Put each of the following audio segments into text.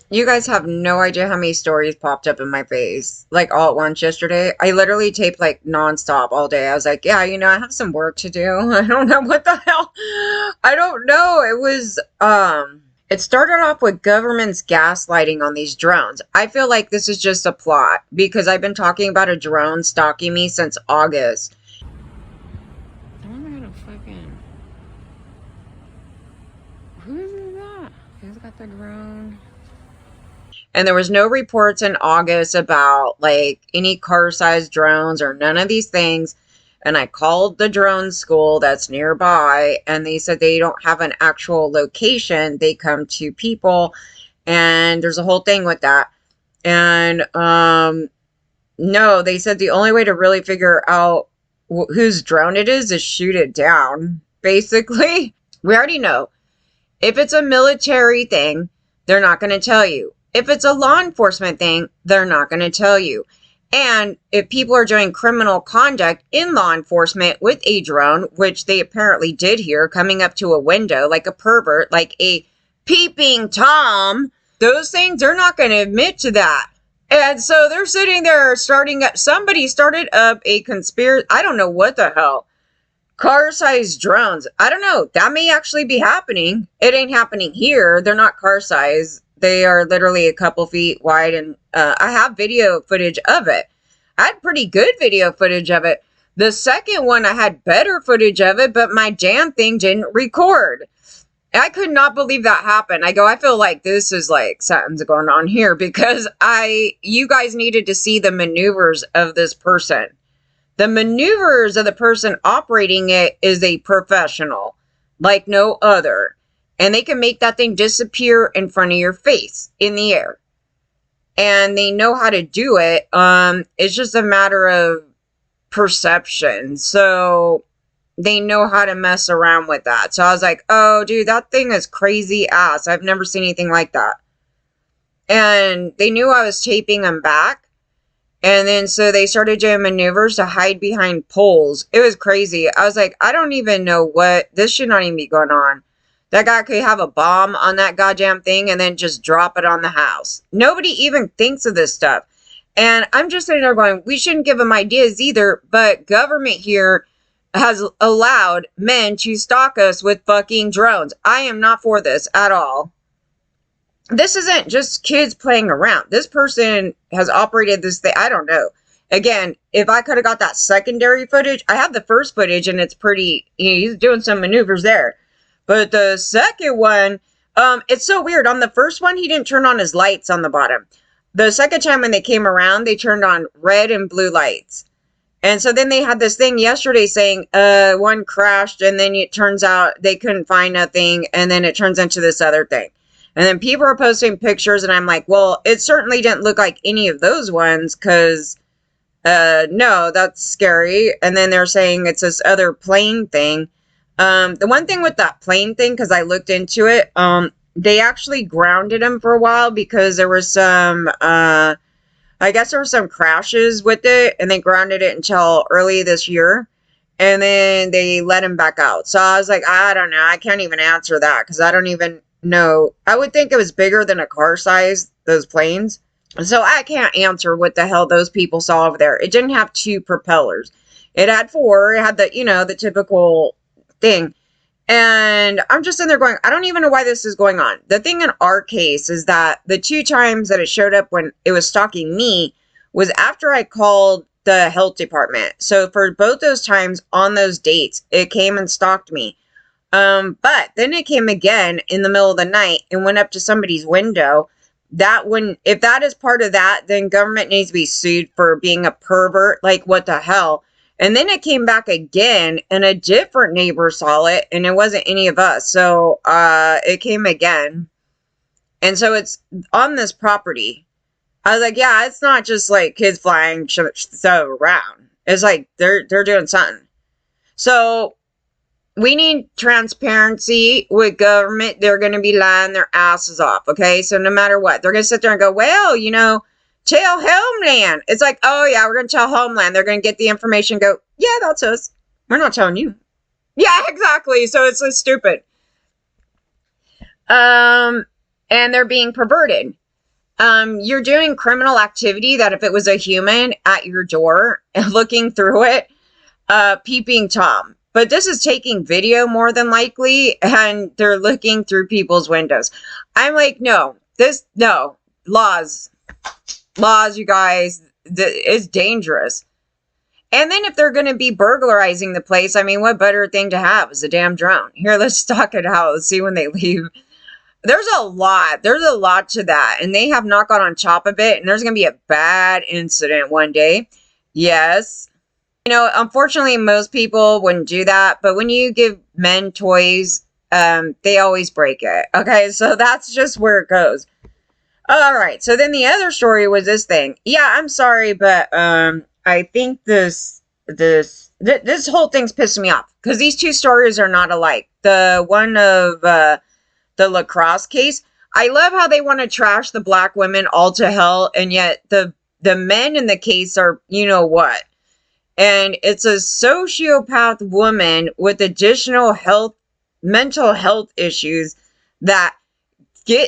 You guys have no idea how many stories popped up in my face, like all at once yesterday. I literally taped like nonstop all day. I was like, yeah, I have some work to do. I don't know what the hell. I don't know. It started off with government's gaslighting on these drones. I feel like this is just a plot because I've been talking about a drone stalking me since August. I wonder how to fucking. Who is that? Who's got the drone? And there was no reports in August about like any car-sized drones or none of these things. And I called the drone school that's nearby, and they said they don't have an actual location. They come to people, and there's a whole thing with that. And no, they said the only way to really figure out whose drone it is shoot it down. Basically, we already know if it's a military thing, they're not going to tell you. If it's a law enforcement thing, they're not going to tell you. And if people are doing criminal conduct in law enforcement with a drone, which they apparently did here, coming up to a window like a pervert, like a peeping Tom, those things, they're not going to admit to that. And so they're sitting there somebody started up a conspiracy, I don't know what the hell, car-sized drones. I don't know, that may actually be happening. It ain't happening here. They're not car-sized. They are literally a couple feet wide, and I have video footage of it. I had pretty good video footage of it. The second one, I had better footage of it, but my damn thing didn't record. I could not believe that happened. I feel like this is like something's going on here because you guys needed to see the maneuvers of this person. The maneuvers of the person operating it is a professional, like no other. And they can make that thing disappear in front of your face in the air. And they know how to do it. It's just a matter of perception. So they know how to mess around with that. So I was like, oh, dude, that thing is crazy ass. I've never seen anything like that. And they knew I was taping them back. And then so they started doing maneuvers to hide behind poles. It was crazy. I was like, I don't even know what. This should not even be going on. That guy could have a bomb on that goddamn thing and then just drop it on the house. Nobody even thinks of this stuff. And I'm just sitting there going, we shouldn't give them ideas either, but government here has allowed men to stalk us with fucking drones. I am not for this at all. This isn't just kids playing around. This person has operated this thing. I don't know. Again, if I could have got that secondary footage, I have the first footage and it's pretty, he's doing some maneuvers there. But the second one, it's so weird. On the first one, he didn't turn on his lights on the bottom. The second time when they came around, they turned on red and blue lights. And so then they had this thing yesterday saying one crashed, and then it turns out they couldn't find nothing, and then it turns into this other thing. And then people are posting pictures, and I'm like, well, it certainly didn't look like any of those ones, because, no, that's scary. And then they're saying it's this other plane thing. The one thing with that plane thing, because I looked into it, they actually grounded him for a while because there was some, I guess there were some crashes with it, and they grounded it until early this year, and then they let him back out. So I was like, I don't know. I can't even answer that because I don't even know. I would think it was bigger than a car size, those planes. So I can't answer what the hell those people saw over there. It didn't have two propellers. It had four. It had the, the typical thing. And I'm just in there going, I don't even know why this is going on. The thing in our case is that the two times that it showed up when it was stalking me was after I called the health department. So for both those times on those dates, it came and stalked me. But then it came again in the middle of the night and went up to somebody's window. If that is part of that, then government needs to be sued for being a pervert. Like, what the hell? And then it came back again, and a different neighbor saw it, and it wasn't any of us. So it came again. And so it's on this property. I was like, yeah, it's not just like kids flying stuff around. It's like they're doing something. So we need transparency with government. They're going to be lying their asses off, okay? So no matter what, they're going to sit there and go, well, tell Homeland. It's like, oh, yeah, we're going to tell Homeland. They're going to get the information, go, yeah, that's us. We're not telling you. Yeah, exactly. So it's so stupid. And they're being perverted. You're doing criminal activity that if it was a human at your door and looking through it, peeping Tom. But this is taking video more than likely, and they're looking through people's windows. I'm like, no, laws, you guys, is dangerous. And then if they're going to be burglarizing the place, I mean, what better thing to have is a damn drone? Here, let's talk it out. Let's see when they leave. There's a lot to that, and they have not got on top of it, and there's going to be a bad incident one day. Yes. Unfortunately, most people wouldn't do that, but when you give men toys, they always break it. Okay, so that's just where it goes. All right, so then the other story was this thing. Yeah, I'm sorry, but I think this whole thing's pissing me off because these two stories are not alike. The one of the lacrosse case, I love how they want to trash the black women all to hell, and yet the men in the case are, you know what? And it's a sociopath woman with additional mental health issues that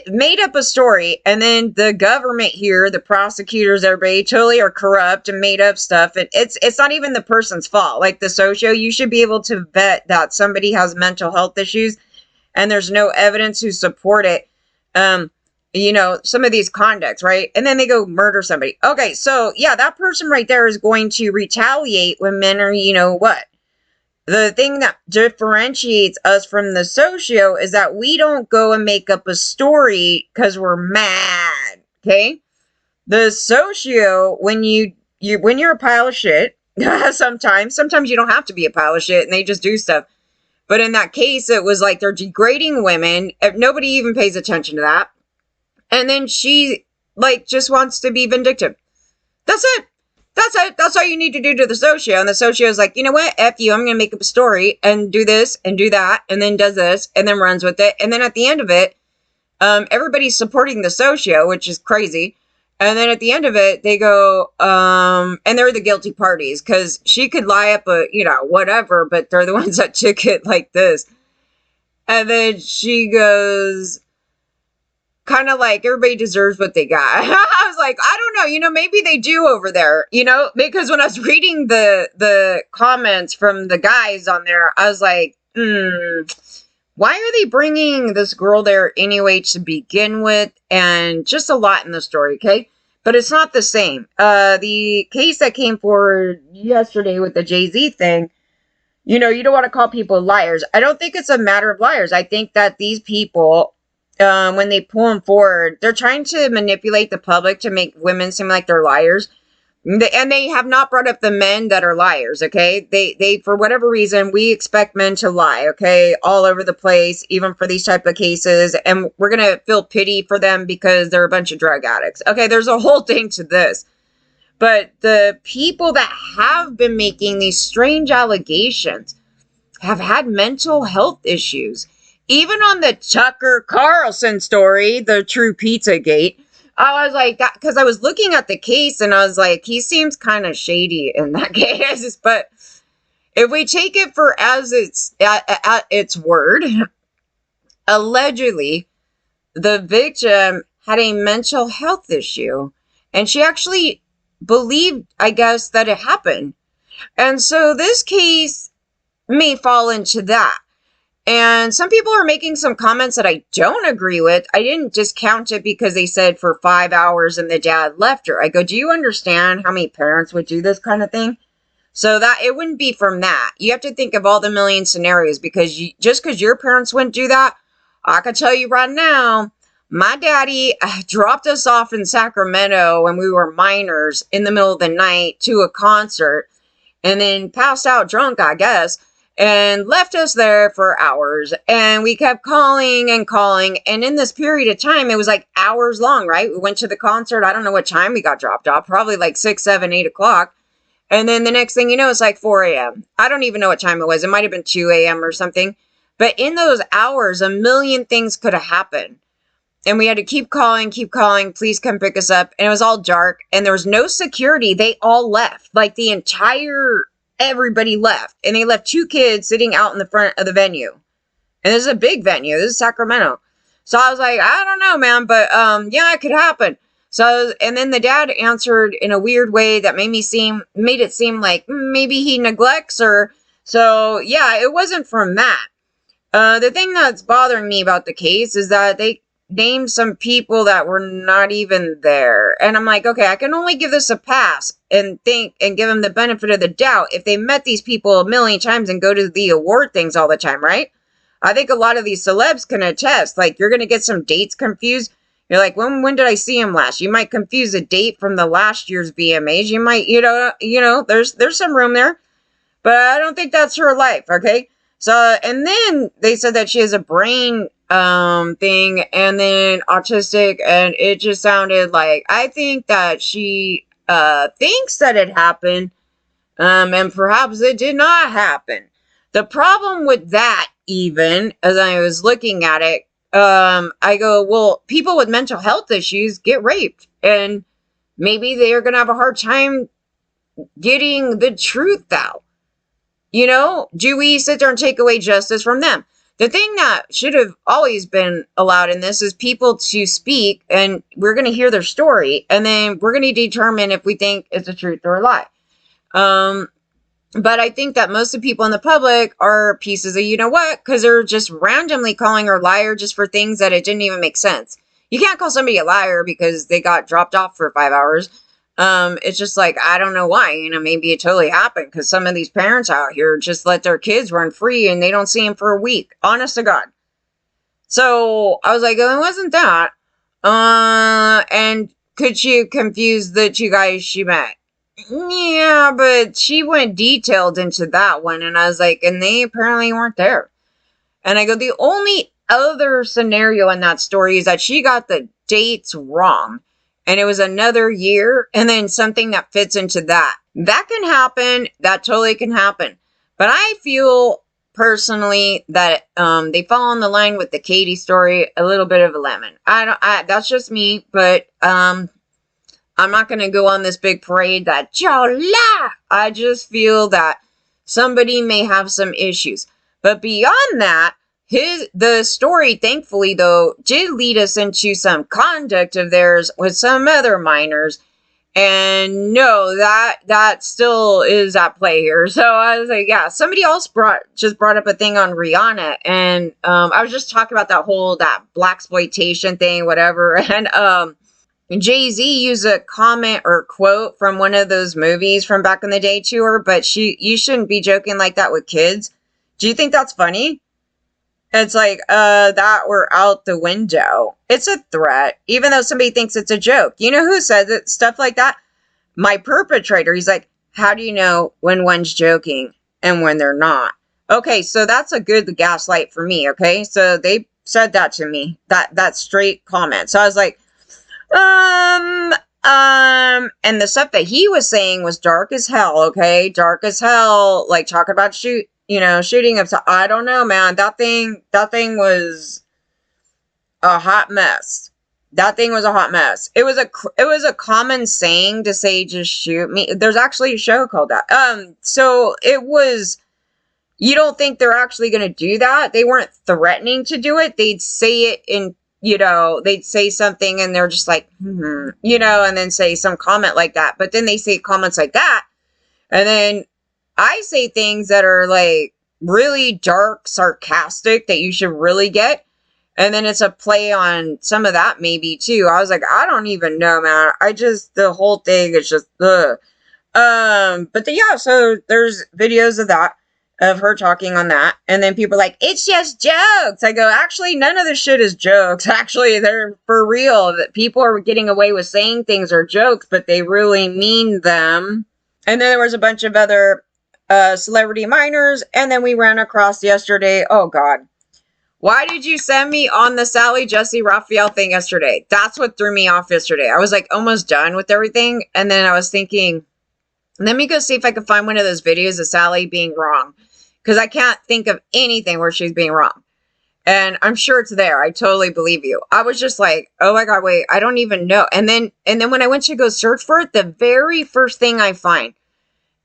made up a story, and then the government here, the prosecutors, everybody totally are corrupt and made up stuff. And it's not even the person's fault. Like the socio, you should be able to vet that somebody has mental health issues, and there's no evidence to support it. Some of these conducts, right? And then they go murder somebody. Okay, so yeah, that person right there is going to retaliate when men are, what? The thing that differentiates us from the socio is that we don't go and make up a story because we're mad, okay? The socio, when you're a pile of shit, sometimes you don't have to be a pile of shit and they just do stuff. But in that case, it was like they're degrading women. Nobody even pays attention to that. And then she, just wants to be vindictive. That's it. That's all you need to do to the socio. And the socio is like, you know what? F you. I'm going to make up a story and do this and do that. And then does this and then runs with it. And then at the end of it, everybody's supporting the socio, which is crazy. And then at the end of it, they go, and they're the guilty parties because she could lie up whatever, but they're the ones that took it like this. And then she goes, kind of like everybody deserves what they got. I was like, I don't know, maybe they do over there, because when I was reading the comments from the guys on there, I was like, why are they bringing this girl there anyway to begin with? And just a lot in the story, okay? But it's not the same. The case that came forward yesterday with the Jay-Z thing, you don't want to call people liars. I don't think it's a matter of liars. I think that these people, when they pull them forward, they're trying to manipulate the public to make women seem like they're liars. And they have not brought up the men that are liars, okay? They for whatever reason, we expect men to lie, okay? All over the place, even for these type of cases. And we're going to feel pity for them because they're a bunch of drug addicts. Okay, there's a whole thing to this. But the people that have been making these strange allegations have had mental health issues. Even on the Tucker Carlson story, the True Pizzagate, I was like, because I was looking at the case and I was like, he seems kind of shady in that case. But if we take it for as it's at its word, allegedly, the victim had a mental health issue. And she actually believed, I guess, that it happened. And so this case may fall into that. And some people are making some comments that I don't agree with. I didn't discount it because they said for 5 hours and the dad left her. I go, do you understand how many parents would do this kind of thing? So that it wouldn't be from that. You have to think of all the million scenarios because just because your parents wouldn't do that, I can tell you right now, my daddy dropped us off in Sacramento when we were minors in the middle of the night to a concert and then passed out drunk, I guess. And left us there for hours. And we kept calling and calling. And in this period of time, it was like hours long, right? We went to the concert. I don't know what time we got dropped off. Probably like 6, 7, 8 o'clock. And then the next thing you know, it's like 4 a.m. I don't even know what time it was. It might have been 2 a.m. or something. But in those hours, a million things could have happened. And we had to keep calling. Please come pick us up. And it was all dark. And there was no security. They all left. Like everybody left. And they left 2 kids sitting out in the front of the venue. And this is a big venue. This is Sacramento. So I was like, I don't know, man. But yeah, it could happen. So, and then the dad answered in a weird way that made it seem like maybe he neglects her. So, yeah, it wasn't from that. The thing that's bothering me about the case is that they named some people that were not even there. And I'm like, okay, I can only give this a pass and give them the benefit of the doubt if they met these people a million times and go to the award things all the time, right? I think a lot of these celebs can attest. Like, you're going to get some dates confused. You're like, when did I see him last? You might confuse a date from the last year's VMAs. You might, there's some room there. But I don't think that's her life, okay? So, and then they said that she has a brain thing and then autistic, and it just sounded like, I think that she thinks that it happened, and perhaps it did not happen. The problem with that, even as I was looking at it, I go, well, people with mental health issues get raped, and maybe they are going to have a hard time getting the truth out. Do we sit there and take away justice from them? The thing that should have always been allowed in this is people to speak, and we're going to hear their story, and then we're going to determine if we think it's a truth or a lie. But I think that most of the people in the public are pieces of you-know-what, because they're just randomly calling her a liar just for things that it didn't even make sense. You can't call somebody a liar because they got dropped off for 5 hours. It's just like, I don't know why, maybe it totally happened because some of these parents out here just let their kids run free and they don't see them for a week. Honest to God. So I was like, oh, it wasn't that. And could she confuse the two guys she met? Yeah, but she went detailed into that one. And I was like, and they apparently weren't there. And I go, the only other scenario in that story is that she got the dates wrong. And it was another year, and then something that fits into that. That can happen. That totally can happen. But I feel personally that they fall on the line with the Katie story a little bit of a lemon. That's just me, but I'm not going to go on this big parade that Jola. I just feel that somebody may have some issues. But beyond that, the story, thankfully, though, did lead us into some conduct of theirs with some other minors. And no, that still is at play here. So I was like, yeah, somebody else brought up a thing on Rihanna. And I was just talking about that blaxploitation thing, whatever. And Jay-Z used a comment or quote from one of those movies from back in the day to her, but you shouldn't be joking like that with kids. Do you think that's funny? It's like, that we're out the window. It's a threat, even though somebody thinks it's a joke. You know who says it? Stuff like that? My perpetrator. He's like, how do you know when one's joking and when they're not? Okay, so that's a good gaslight for me, okay? So they said that to me, that straight comment. So I was like, and the stuff that he was saying was dark as hell, okay? Dark as hell, like talking about shooting up. I don't know, man. That thing was a hot mess. That thing was a hot mess. It was a common saying to say, just shoot me. There's actually a show called that. So it was, you don't think they're actually going to do that. They weren't threatening to do it. They'd say it in, they'd say something and they're just like, and then say some comment like that. But then they say comments like that. And then I say things that are like really dark, sarcastic that you should really get. And then it's a play on some of that maybe too. I was like, I don't even know, man. The whole thing is just, ugh. Yeah, so there's videos of that, of her talking on that. And then people are like, it's just jokes. I go, actually, none of this shit is jokes. Actually, they're for real. That people are getting away with saying things are jokes, but they really mean them. And then there was a bunch of other celebrity minors, and then we ran across yesterday. Oh God, why did you send me on the Jessy Raphael thing yesterday? That's what threw me off yesterday. I was like almost done with everything, and then I was thinking, let me go see if I can find one of those videos of Sally being wrong, because I can't think of anything where she's being wrong, and I'm sure it's there. I totally believe you. I was just like, oh my God, wait, I don't even know. And then when I went to go search for it, the very first thing I find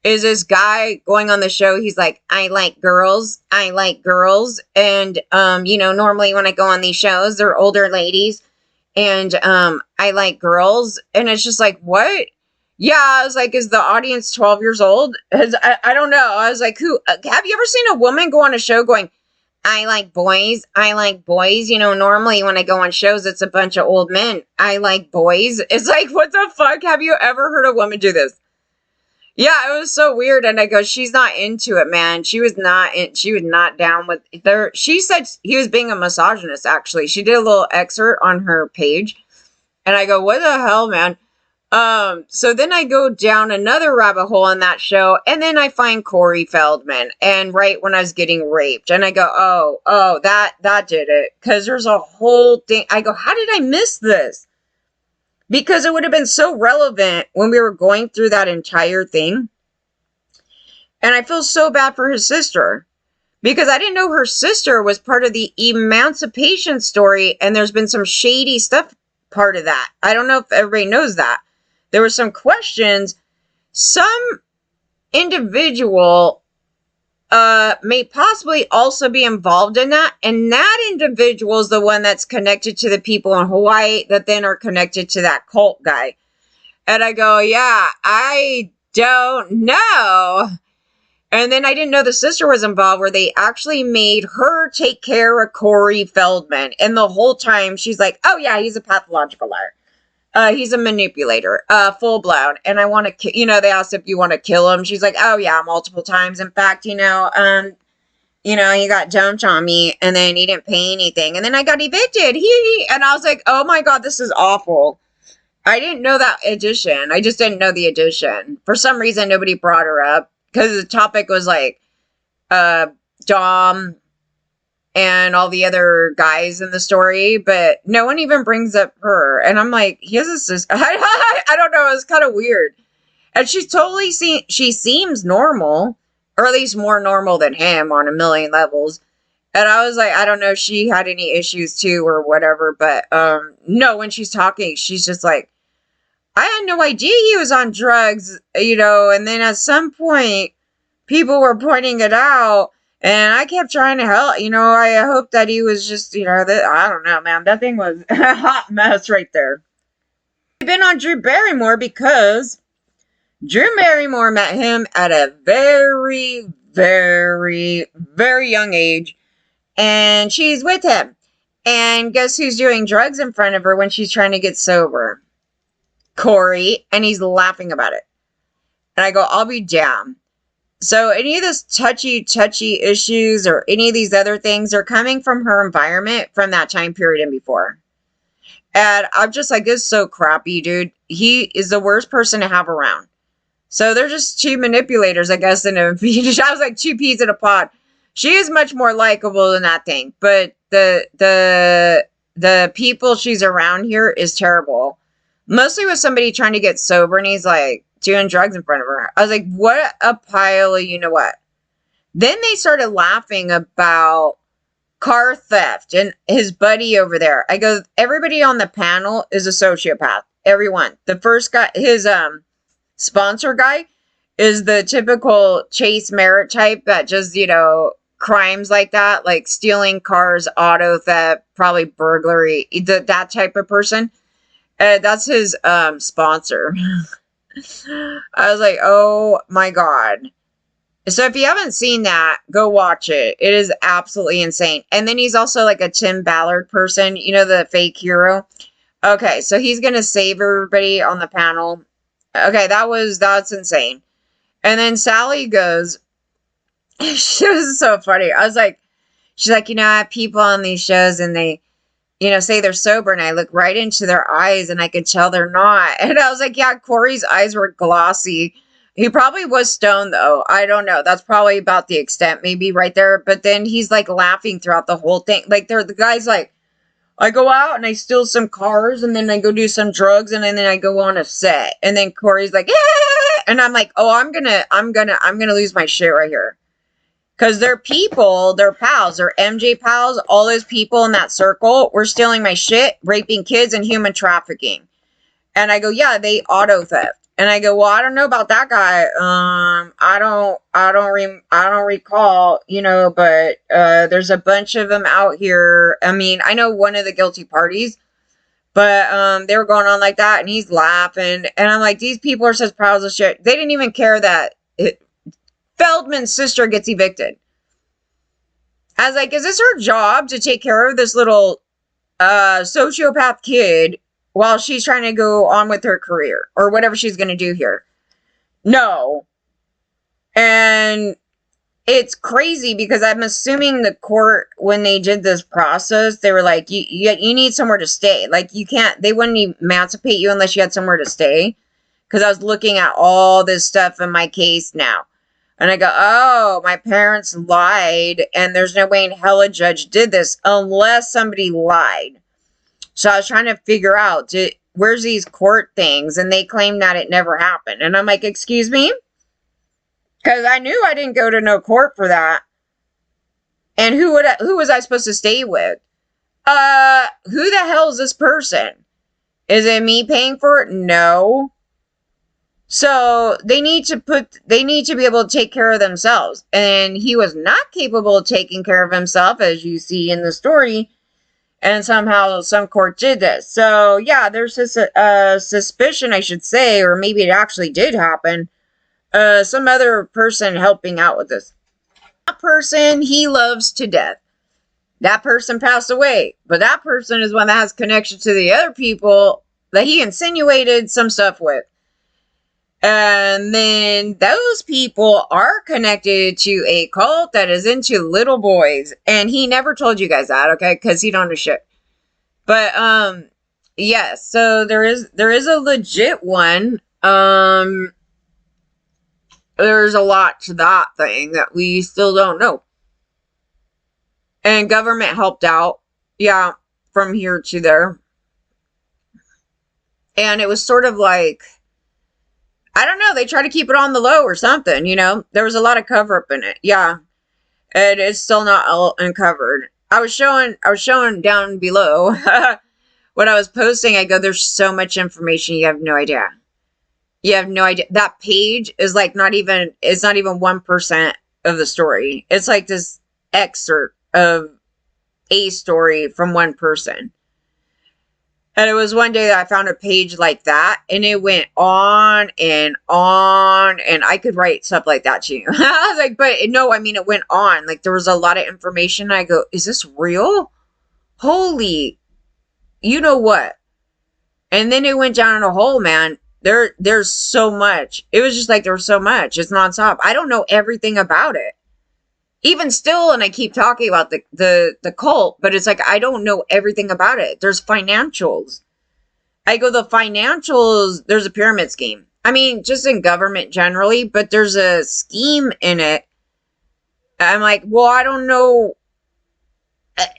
is this guy going on the show. He's like, I like girls. And, normally when I go on these shows, they're older ladies. And I like girls, and it's just like, what? Yeah, I was like, is the audience 12 years old? I don't know. I was like, who? Have you ever seen a woman go on a show going, I like boys. I like boys. You know, normally when I go on shows, it's a bunch of old men. I like boys. It's like, what the fuck? Have you ever heard a woman do this? Yeah, it was so weird. And I go, she's not into it, man. She was not down with there. She said he was being a misogynist, actually. She did a little excerpt on her page. And I go, what the hell, man? So then I go down another rabbit hole on that show, and then I find Corey Feldman, and right when I was getting raped, and I go, oh, that did it. Cause there's a whole thing. I go, how did I miss this? Because it would have been so relevant when we were going through that entire thing. And I feel so bad for his sister because I didn't know her sister was part of the emancipation story. And there's been some shady stuff part of that. I don't know if everybody knows that. There were some questions. Some individual may possibly also be involved in that. And that individual is the one that's connected to the people in Hawaii that then are connected to that cult guy. And I go, yeah, I don't know. And then I didn't know the sister was involved, where they actually made her take care of Corey Feldman. And the whole time she's like, oh yeah, he's a pathological liar. He's a manipulator, full blown. And I want to, they asked if you want to kill him. She's like, oh yeah, multiple times. In fact, you got dumped on me, and then he didn't pay anything. And then I got evicted. And I was like, oh my God, this is awful. I didn't know that addition. I just didn't know the addition. For some reason, nobody brought her up because the topic was like, Dom and all the other guys in the story, but no one even brings up her. And I'm like, he has a sister. I don't know. It's kind of weird. And she seems normal, or at least more normal than him on a million levels. And I was like, I don't know if she had any issues too or whatever, but no, when she's talking, she's just like, I had no idea he was on drugs, and then at some point, people were pointing it out. And I kept trying to help, I hope that he was just, I don't know, man. That thing was a hot mess right there. I've been on Drew Barrymore because Drew Barrymore met him at a very, very, very young age. And she's with him. And guess who's doing drugs in front of her when she's trying to get sober? Corey. And he's laughing about it. And I go, I'll be down. So any of this touchy issues or any of these other things are coming from her environment from that time period and before. And I'm just like, this is so crappy, dude. He is the worst person to have around. So they're just two manipulators, I guess. I was like two peas in a pod. She is much more likable than that thing. But the people she's around here is terrible. Mostly with somebody trying to get sober, and he's like, doing drugs in front of her. I was like, what a pile of you-know-what. Then they started laughing about car theft and his buddy over there. I go, everybody on the panel is a sociopath. Everyone. The first guy, his sponsor guy, is the typical Chase Merritt type that just, crimes like that, like stealing cars, auto theft, probably burglary, that type of person. That's his sponsor. I was like, oh my God. So if you haven't seen that, go watch it. It is absolutely insane. And then he's also like a Tim Ballard person, the fake hero. Okay, so he's going to save everybody on the panel. Okay, that's insane. And then Sally goes, she was so funny. I was like, she's like, I have people on these shows and they, say they're sober, and I look right into their eyes and I could tell they're not. And I was like, yeah, Corey's eyes were glossy. He probably was stoned though. I don't know. That's probably about the extent, maybe right there. But then he's like laughing throughout the whole thing. Like the guy's like, I go out and I steal some cars and then I go do some drugs and then I go on a set. And then Corey's like, yeah. And I'm like, oh, I'm gonna lose my shit right here. Because they're people, they're pals, they're MJ pals, all those people in that circle were stealing my shit, raping kids, and human trafficking. And I go, yeah, they auto theft. And I go, well, I don't know about that guy. I don't recall, but there's a bunch of them out here. I mean, I know one of the guilty parties. But they were going on like that, and he's laughing. And I'm like, these people are such piles of shit. They didn't even care that Feldman's sister gets evicted. I was like, is this her job to take care of this little sociopath kid while she's trying to go on with her career or whatever she's going to do here? No. And it's crazy because I'm assuming the court, when they did this process, they were like, you need somewhere to stay. Like, you can't, they wouldn't emancipate you unless you had somewhere to stay. Because I was looking at all this stuff in my case now. And I go, oh, my parents lied. And there's no way in hell a judge did this unless somebody lied. So I was trying to figure out, where's these court things? And they claim that it never happened. And I'm like, excuse me? Because I knew I didn't go to no court for that. And who was I supposed to stay with? Who the hell is this person? Is it me paying for it? No. So they need to be able to take care of themselves. And he was not capable of taking care of himself, as you see in the story. And somehow some court did this. So yeah, there's this suspicion, I should say, or maybe it actually did happen. Some other person helping out with this. That person he loves to death. That person passed away. But that person is one that has connection to the other people that he insinuated some stuff with. And then those people are connected to a cult that is into little boys. And he never told you guys that, okay? Because he don't know shit. But, yes. So there is a legit one. There's a lot to that thing that we still don't know. And government helped out. Yeah, from here to there. And it was sort of like, I don't know, they try to keep it on the low or something, you know? There was a lot of cover up in it. Yeah. And it's still not all uncovered. I was showing down below when I was posting, I go, there's so much information, you have no idea. You have no idea. That page is like it's not even 1% of the story. It's like this excerpt of a story from one person. And it was one day that I found a page like that, and it went on, and I could write stuff like that to you. I was like, but no, I mean, it went on. Like, there was a lot of information. I go, is this real? Holy, you know what? And then it went down in a hole, man. There's so much. It was just like, there was so much. It's nonstop. I don't know everything about it. Even still, and I keep talking about the cult, but it's like, I don't know everything about it. There's financials. I go, the financials, there's a pyramid scheme. I mean, just in government generally, but there's a scheme in it. I'm like, well, I don't know.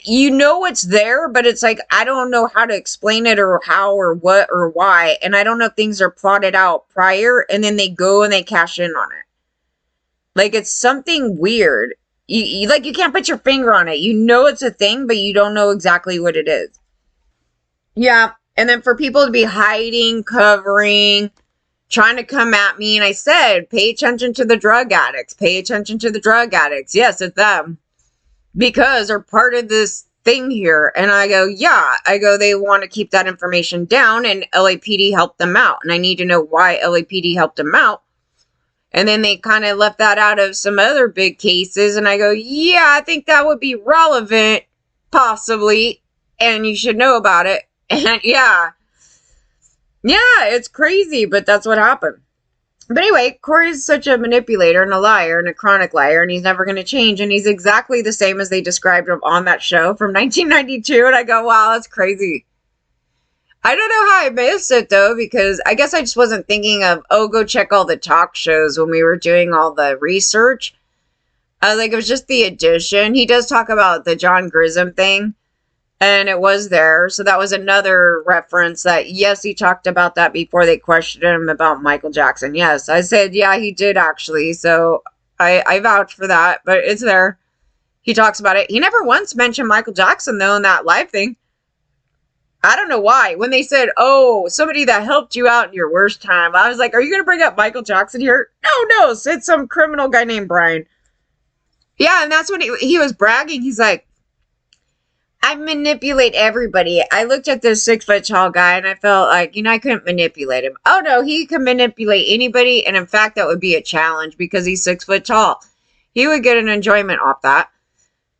You know it's there, but it's like, I don't know how to explain it or how or what or why. And I don't know if things are plotted out prior and then they go and they cash in on it. Like, it's something weird. You can't put your finger on it. You know it's a thing, but you don't know exactly what it is. Yeah. And then for people to be hiding, covering, trying to come at me. And I said, pay attention to the drug addicts. Pay attention to the drug addicts. Yes, it's them. Because they're part of this thing here. And I go, yeah. I go, they want to keep that information down, and LAPD helped them out. And I need to know why LAPD helped them out. And then they kind of left that out of some other big cases. And I go, yeah, I think that would be relevant, possibly. And you should know about it. And yeah, it's crazy, but that's what happened. But anyway, Corey's such a manipulator and a liar and a chronic liar, and he's never going to change. And he's exactly the same as they described him on that show from 1992. And I go, wow, that's crazy. I don't know how I missed it, though, because I guess I just wasn't thinking of, go check all the talk shows when we were doing all the research. It was just the addition. He does talk about the John Grissom thing, and it was there. So that was another reference that, yes, he talked about that before they questioned him about Michael Jackson. Yes, I said, yeah, he did actually. So I vouch for that, but it's there. He talks about it. He never once mentioned Michael Jackson, though, in that live thing. I don't know why. When they said, somebody that helped you out in your worst time, I was like, are you going to bring up Michael Jackson here? No, it's some criminal guy named Brian. Yeah, and that's when he was bragging. He's like, I manipulate everybody. I looked at this 6 foot tall guy and I felt like, I couldn't manipulate him. Oh no, he can manipulate anybody. And in fact, that would be a challenge because he's 6 foot tall. He would get an enjoyment off that.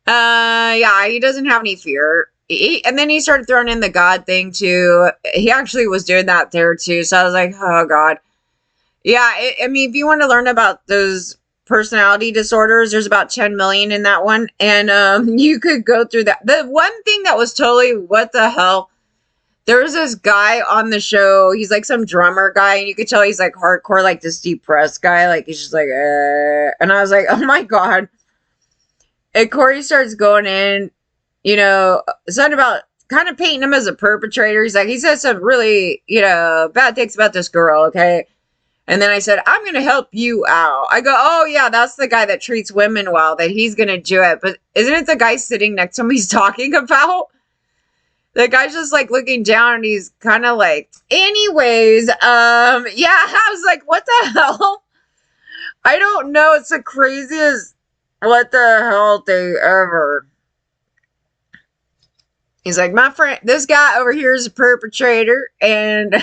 Yeah, he doesn't have any fear. And then he started throwing in the God thing too. He actually was doing that there too. So I was like, oh God. Yeah, I mean, if you want to learn about those personality disorders, there's about 10 million in that one. And you could go through that. The one thing that was totally, what the hell? There was this guy on the show. He's like some drummer guy. And you could tell he's like hardcore, like this depressed guy. Like he's just like, And I was like, oh my God. And Corey starts going in, something about kind of painting him as a perpetrator. He's like, he said some really, bad things about this girl, okay? And then I said, I'm going to help you out. I go, oh, yeah, that's the guy that treats women well, that he's going to do it. But isn't it the guy sitting next to him he's talking about? The guy's just like looking down and he's kind of like, anyways, yeah, I was like, what the hell? I don't know. It's the craziest what the hell thing ever. He's like, my friend, this guy over here is a perpetrator. And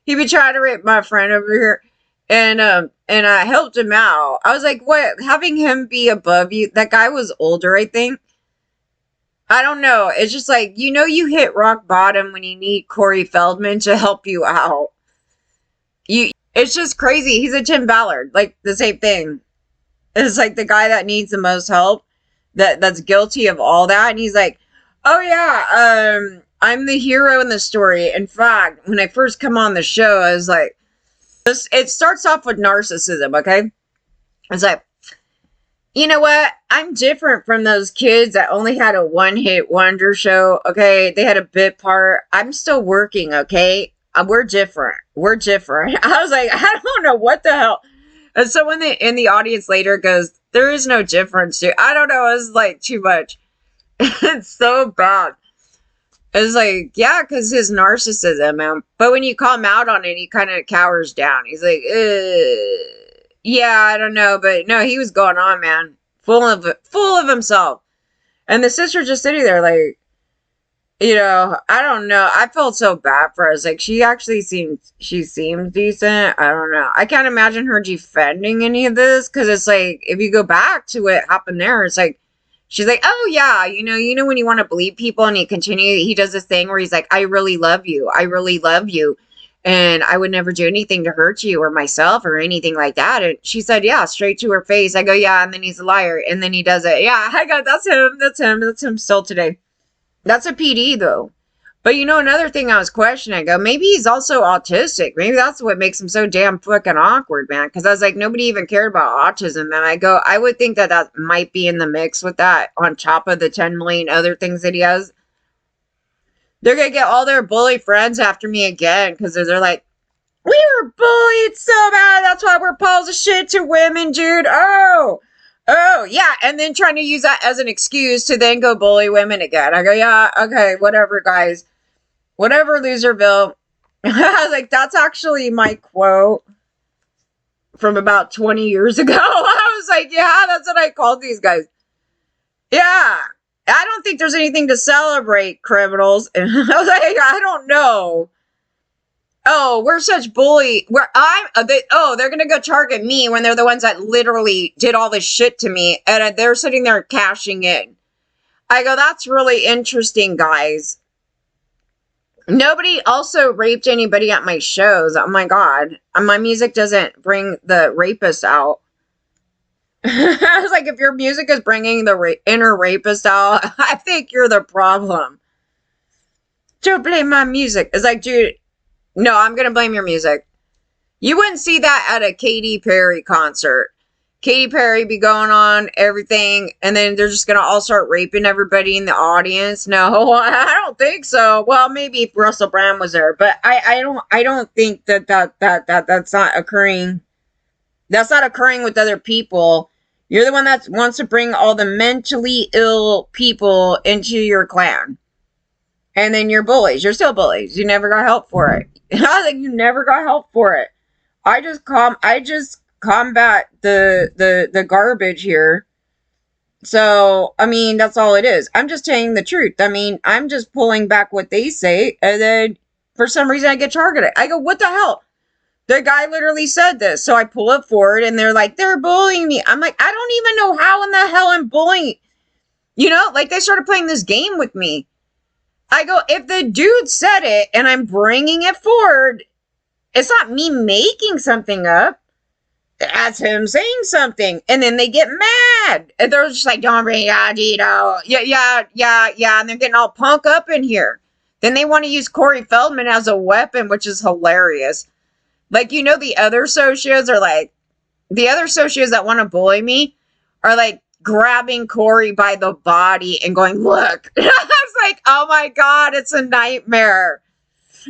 he be trying to rape my friend over here. And I helped him out. I was like, what? Having him be above you? That guy was older, I think. I don't know. It's just like, you hit rock bottom when you need Corey Feldman to help you out. It's just crazy. He's a Tim Ballard. Like, the same thing. It's like the guy that needs the most help. That's guilty of all that. And he's like, oh yeah, I'm the hero in the story. In fact, when I first come on the show, I was like, it starts off with narcissism, okay? It's like, you know what? I'm different from those kids that only had a one-hit wonder show, okay? They had a bit part. I'm still working, okay? We're different. We're different. I was like, I don't know what the hell. And so when in the audience later goes, there is no difference, dude. I don't know. It was like too much. It's so bad. It's like, yeah, because his narcissism, man. But when you call him out on it, he kind of cowers down. He's like, yeah, I don't know. But no, he was going on, man. Full of himself. And the sister just sitting there like, I don't know. I felt so bad for us. Like, she seemed decent. I don't know. I can't imagine her defending any of this. Because it's like, if you go back to what happened there, it's like, she's like, oh yeah, when you want to believe people and he does this thing where he's like, I really love you. I really love you. And I would never do anything to hurt you or myself or anything like that. And she said, yeah, straight to her face. I go, yeah. And then he's a liar. And then he does it. Yeah, I go, that's him. That's him still today. That's a PD though. But another thing I was questioning, I go, maybe he's also autistic. Maybe that's what makes him so damn fucking awkward, man. Because I was like, nobody even cared about autism. And I go, I would think that might be in the mix with that on top of the 10 million other things that he has. They're going to get all their bully friends after me again. Because they're like, we were bullied so bad. That's why we're piles of shit to women, dude. Oh, yeah. And then trying to use that as an excuse to then go bully women again. I go, yeah, okay, whatever, guys. Whatever, Loserville. I was like, that's actually my quote from about 20 years ago. I was like, yeah, that's what I called these guys. Yeah. I don't think there's anything to celebrate, criminals. And I was like, I don't know. Oh, we're such bully. They're going to go target me when they're the ones that literally did all this shit to me. And they're sitting there cashing in. I go, that's really interesting, guys. Nobody also raped anybody at my shows. Oh my God. My music doesn't bring the rapist out. I was like, if your music is bringing the inner rapist out, I think you're the problem. Don't blame my music. It's like, dude, no, I'm going to blame your music. You wouldn't see that at a Katy Perry concert. Katy Perry be going on everything, and then they're just going to all start raping everybody in the audience. No, I don't think so. Well, maybe if Russell Brand was there, but I don't think that's not occurring. That's not occurring with other people. You're the one that wants to bring all the mentally ill people into your clan. And then you're bullies. You're still bullies. You never got help for it. I was like, you never got help for it. I just combat the garbage here. So, I mean, that's all it is. I'm just telling the truth. I mean, I'm just pulling back what they say, and then for some reason I get targeted. I go, what the hell? The guy literally said this. So I pull it forward, and they're like, they're bullying me. I'm like, I don't even know how in the hell I'm bullying. You know, like they started playing this game with me. I go, if the dude said it and I'm bringing it forward, it's not me making something up. That's him saying something. And then they get mad. And they're just like, don't bring Dito. Yeah. And they're getting all punk up in here. Then they want to use Corey Feldman as a weapon, which is hilarious. Like, you know, the other socios that want to bully me are like grabbing Corey by the body and going, look. I was like, oh my God, it's a nightmare.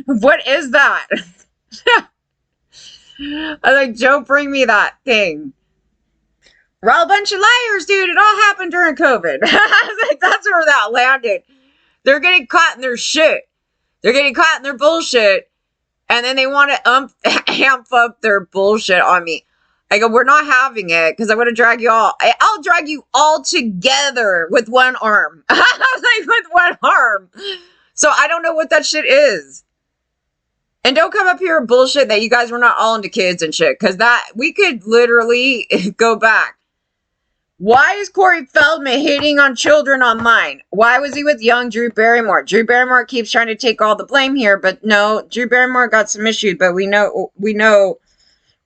What is that? I was like, don't bring me that thing. We're all a bunch of liars, dude. It all happened during COVID. I was like, that's where that landed. They're getting caught in their shit. They're getting caught in their bullshit. And then they want to amp up their bullshit on me. I go, we're not having it because I'm going to drag you all. I'll drag you all together with one arm. I was like, with one arm. So I don't know what that shit is. And don't come up here with bullshit that you guys were not all into kids and shit. Because that, we could literally go back. Why is Corey Feldman hitting on children online? Why was he with young Drew Barrymore? Drew Barrymore keeps trying to take all the blame here, but no, Drew Barrymore got some issues, but we know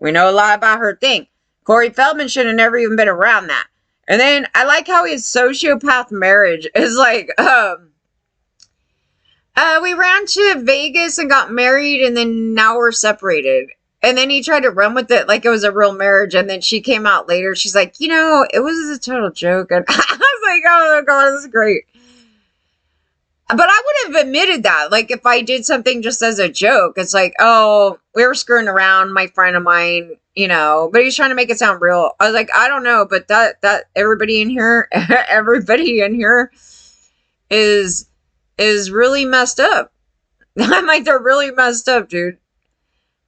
a lot about her thing. Corey Feldman should have never even been around that. And then I like how his sociopath marriage is like, we ran to Vegas and got married, and then now we're separated. And then he tried to run with it like it was a real marriage. And then she came out later. She's like, you know, it was a total joke. And I was like, oh my God, this is great. But I would have admitted that. Like, if I did something just as a joke, it's like, oh, we were screwing around, my friend of mine, you know, but he's trying to make it sound real. I was like, I don't know, but that everybody in here is really messed up. I'm like, they're really messed up, dude.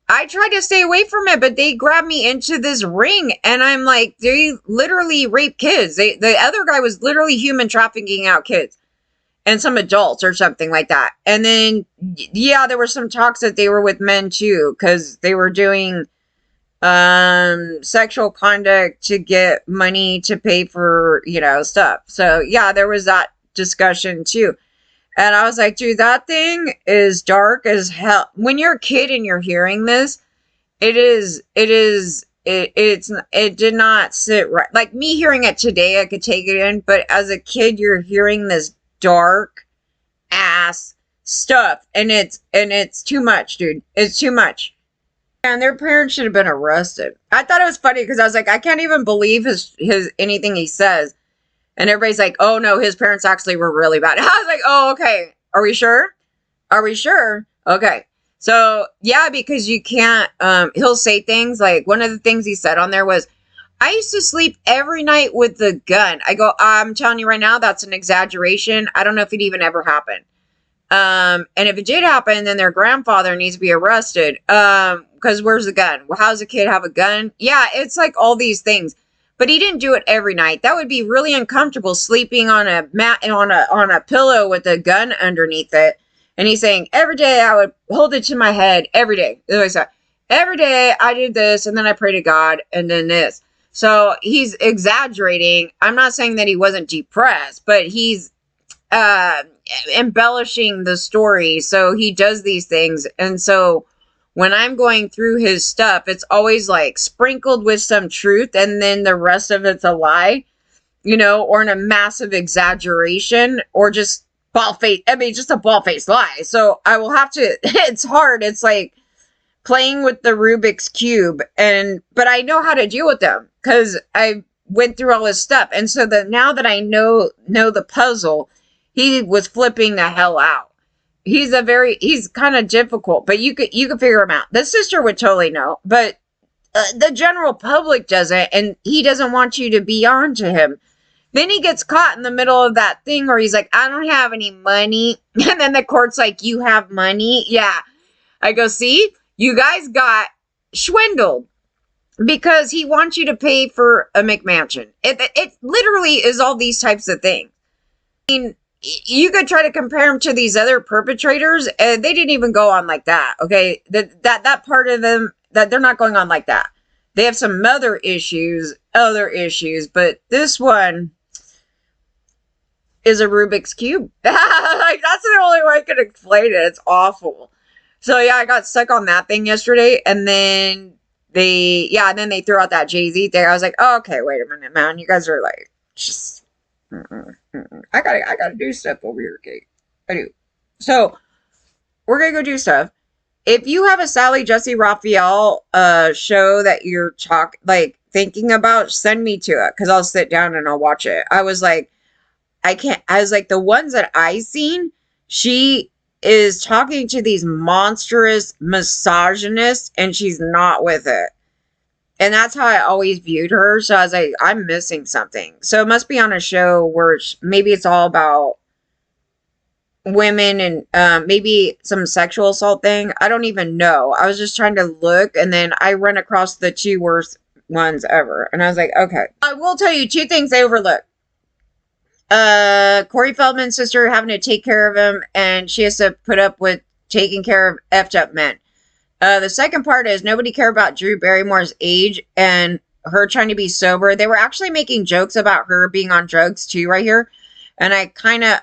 I tried to stay away from it, but they grabbed me into this ring, and I'm like, they literally rape kids. The other guy was literally human trafficking out kids and some adults or something like that. And then, yeah, there were some talks that they were with men too, because they were doing sexual conduct to get money to pay for, you know, stuff. So yeah, there was that discussion too. And I was like, dude, that thing is dark as hell. When you're a kid and you're hearing this, it did not sit right. Like me hearing it today, I could take it in. But as a kid, you're hearing this dark ass stuff. And it's too much, dude. It's too much. And their parents should have been arrested. I thought it was funny because I was like, I can't even believe his anything he says. And everybody's like, oh no, his parents actually were really bad. I was like, oh, okay. Are we sure? Are we sure? Okay. So yeah, because you can't, he'll say things like, one of the things he said on there was, I used to sleep every night with the gun. I go, I'm telling you right now, that's an exaggeration. I don't know if it even ever happened. And if it did happen, then their grandfather needs to be arrested. Because where's the gun? Well, how does a kid have a gun? Yeah, it's like all these things. But he didn't do it every night. That would be really uncomfortable, sleeping on a mat on a pillow with a gun underneath it. And he's saying, every day I would hold it to my head. Every day. Every day I did this, and then I pray to God, and then this. So he's exaggerating. I'm not saying that he wasn't depressed, but he's embellishing the story. So he does these things. And so when I'm going through his stuff, it's always like sprinkled with some truth, and then the rest of it's a lie, you know, or in a massive exaggeration, or just just a bald-faced lie. So I will have to, it's hard. It's like playing with the Rubik's Cube, but I know how to deal with them because I went through all his stuff. And so that now that I know the puzzle, he was flipping the hell out. He's kind of difficult, but you could figure him out. The sister would totally know, but the general public doesn't, and he doesn't want you to be on to him. Then he gets caught in the middle of that thing where he's like, I don't have any money. And then the court's like, you have money? Yeah. I go, see, you guys got swindled. because he wants you to pay for a McMansion. It literally is all these types of things. I mean, you could try to compare them to these other perpetrators, and they didn't even go on like that. Okay, that part of them, that they're not going on like that. They have some other issues, but this one is a Rubik's Cube. Like, that's the only way I can explain it. It's awful. So yeah, I got stuck on that thing yesterday, and then they threw out that Jay-Z thing. I was like, oh, okay, wait a minute, man. You guys are like, just, I gotta do stuff over here, okay? I do. So we're gonna go do stuff. If you have a Jessy Raphael show that you're thinking about, send me to it, because I'll sit down and I'll watch it. I was like, the ones that I seen, she is talking to these monstrous misogynists, and she's not with it. And that's how I always viewed her. So I was like, I'm missing something. So it must be on a show where maybe it's all about women and maybe some sexual assault thing. I don't even know. I was just trying to look, and then I run across the two worst ones ever. And I was like, okay. I will tell you two things they overlook. Corey Feldman's sister having to take care of him, and she has to put up with taking care of effed up men. The second part is nobody cared about Drew Barrymore's age and her trying to be sober. They were actually making jokes about her being on drugs too right here. And I kind of,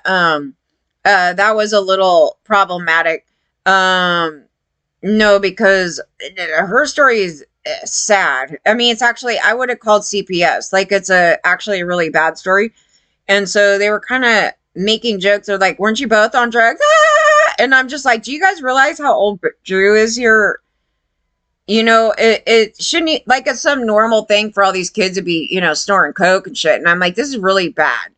that was a little problematic. No, because her story is sad. I mean, it's actually, I would have called CPS. Like, it's actually a really bad story. And so they were kind of making jokes. They're like, weren't you both on drugs? Ah! And I'm just like, do you guys realize how old Drew is here? You know, it shouldn't, like, it's some normal thing for all these kids to be, snoring coke and shit. And I'm like, this is really bad.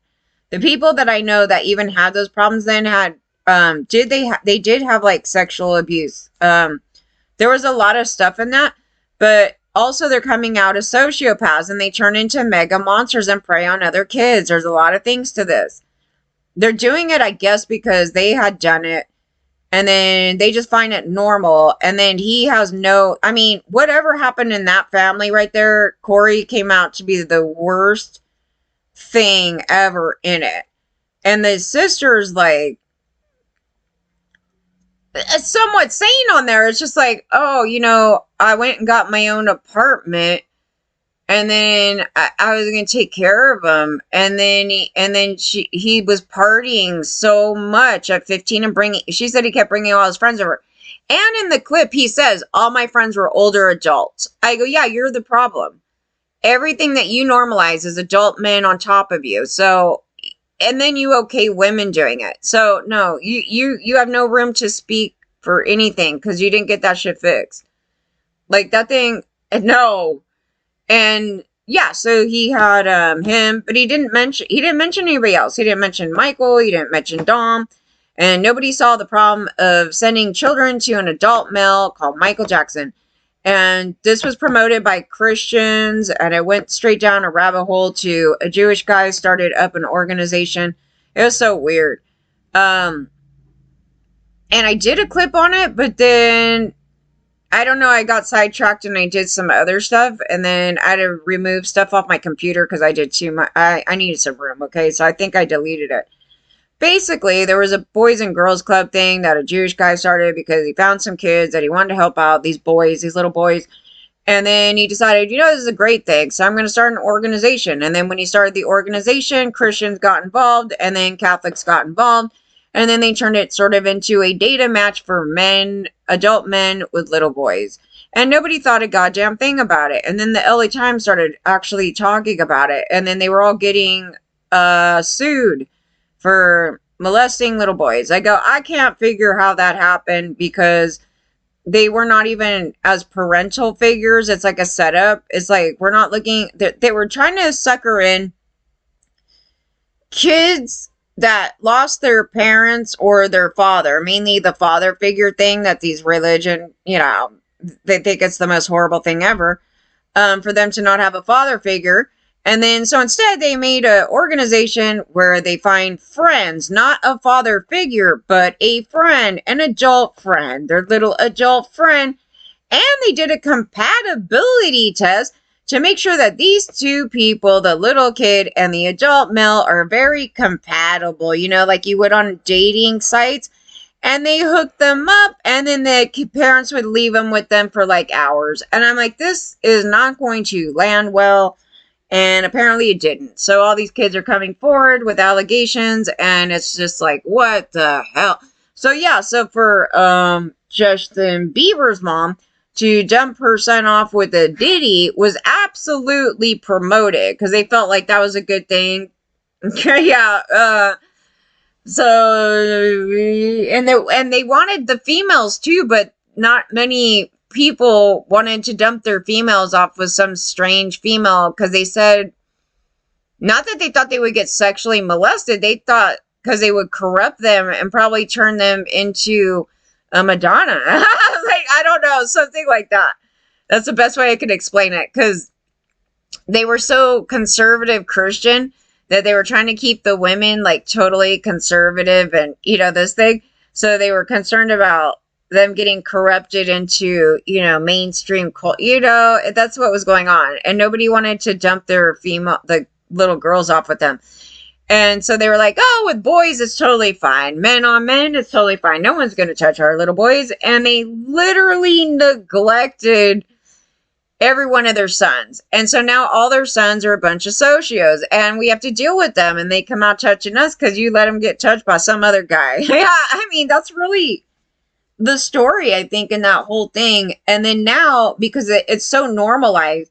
The people that I know that even had those problems then had, they did have, like, sexual abuse. There was a lot of stuff in that, but also they're coming out as sociopaths, and they turn into mega monsters and prey on other kids. There's a lot of things to this. They're doing it, I guess, because they had done it, and then they just find it normal. And then he has whatever happened in that family right there, Corey came out to be the worst thing ever in it. And the sister's like, somewhat sane on there. It's just like, oh, I went and got my own apartment, and then I was going to take care of him. And then he was partying so much at 15 and she said he kept bringing all his friends over. And in the clip, he says, all my friends were older adults. I go, yeah, you're the problem. Everything that you normalize is adult men on top of you. So, and then you okay women doing it. So no, you have no room to speak for anything, because you didn't get that shit fixed. Like, that thing, no. And yeah, so he had him, but he didn't mention anybody else. He didn't mention Michael, he didn't mention Dom, and nobody saw the problem of sending children to an adult male called Michael Jackson. And this was promoted by Christians, and it went straight down a rabbit hole to a Jewish guy started up an organization. It was so weird. And I did a clip on it, but then, I don't know, I got sidetracked and I did some other stuff, and then I had to remove stuff off my computer because I did too much. I needed some room, okay? So I think I deleted it. Basically, there was a Boys and Girls Club thing that a Jewish guy started because he found some kids that he wanted to help out, these little boys. And then he decided, this is a great thing, so I'm going to start an organization. And then when he started the organization, Christians got involved, and then Catholics got involved. And then they turned it sort of into a data match for men, adult men with little boys. And nobody thought a goddamn thing about it. And then the LA Times started actually talking about it. And then they were all getting sued for molesting little boys. I go, I can't figure how that happened, because they were not even as parental figures. It's like a setup. It's like, we're not looking, they were trying to sucker in kids that lost their parents or their father, mainly the father figure thing that these religion, they think it's the most horrible thing ever, for them to not have a father figure. And then, so instead they made an organization where they find friends, not a father figure, but a friend, an adult friend, their little adult friend. and they did a compatibility test to make sure that these two people, the little kid and the adult male, are very compatible, you know, like you would on dating sites. And they hooked them up, and then the parents would leave them with them for like hours. And I'm like, this is not going to land well. And apparently it didn't. So all these kids are coming forward with allegations, and it's just like, what the hell? So yeah, so for Justin Bieber's mom to dump her son off with a Diddy was absolutely promoted because they felt like that was a good thing. Yeah, so and they wanted the females too, but not many people wanted to dump their females off with some strange female because they said not that they thought they would get sexually molested, they thought because they would corrupt them and probably turn them into a Madonna. Like, I don't know, something like that. That's the best way I could explain it, because they were so conservative Christian that they were trying to keep the women like totally conservative and, you know, this thing. So they were concerned about them getting corrupted into, you know, mainstream cult, you know, that's what was going on. And nobody wanted to dump their the little girls off with them. And so they were like, oh, with boys, it's totally fine. Men on men, it's totally fine. No one's going to touch our little boys. And they literally neglected every one of their sons. And so now all their sons are a bunch of socios, and we have to deal with them, and they come out touching us because you let them get touched by some other guy. Yeah, I mean, that's really the story, I think, in that whole thing. And then now, because it's so normalized,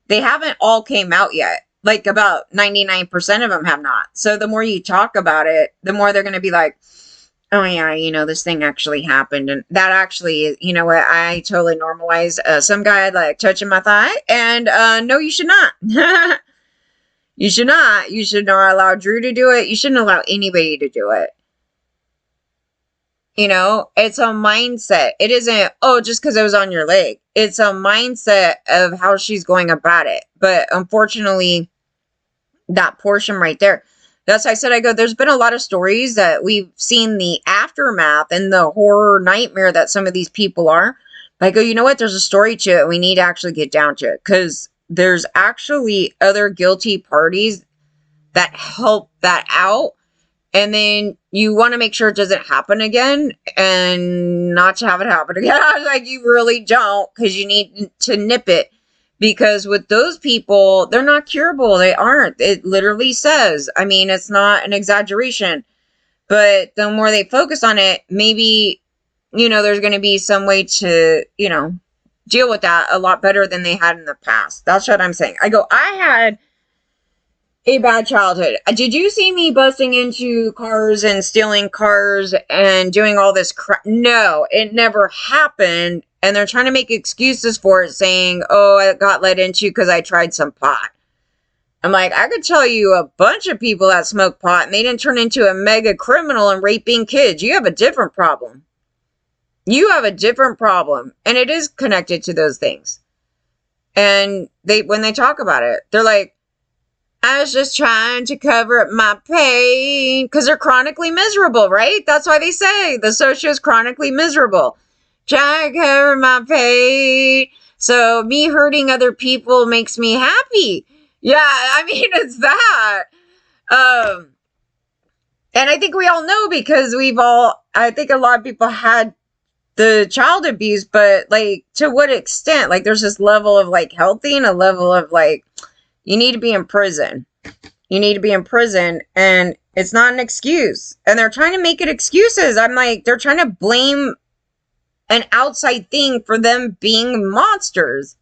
they haven't all came out yet. Like about 99% of them have not. So the more you talk about it, the more they're going to be like, oh yeah, you know, this thing actually happened. And that actually, you know what, I totally normalized some guy like touching my thigh. And no, you should not. You should not. You should not allow Drew to do it. You shouldn't allow anybody to do it. You know, it's a mindset. It isn't, oh, just because it was on your leg. It's a mindset of how she's going about it. But unfortunately, that portion right there, that's why I said, I go, there's been a lot of stories that we've seen the aftermath and the horror nightmare that some of these people are. I go, you know what? There's a story to it. We need to actually get down to it, because there's actually other guilty parties that help that out. And then you want to make sure it doesn't happen again, and not to have it happen again. I was like, you really don't, because you need to nip it. Because with those people, they're not curable. They aren't. It literally says, I mean, it's not an exaggeration. But the more they focus on it, maybe, you know, there's going to be some way to, you know, deal with that a lot better than they had in the past. That's what I'm saying. I go, I had a bad childhood. Did you see me busting into cars and stealing cars and doing all this crap? No, it never happened. And they're trying to make excuses for it, saying, oh, I got let into because I tried some pot. I'm like, I could tell you a bunch of people that smoke pot and they didn't turn into a mega criminal and raping kids. You have a different problem. You have a different problem. And it is connected to those things. And when they talk about it, they're like, I was just trying to cover up my pain, because they're chronically miserable, right? That's why they say the socio is chronically miserable. Trying to cover my pain. So me hurting other people makes me happy. Yeah, I mean, it's that. And I think we all know, because I think a lot of people had the child abuse, but like, to what extent? Like, there's this level of like healthy and a level of like, you need to be in prison. You need to be in prison, and it's not an excuse. And they're trying to make it excuses. I'm like, they're trying to blame an outside thing for them being monsters.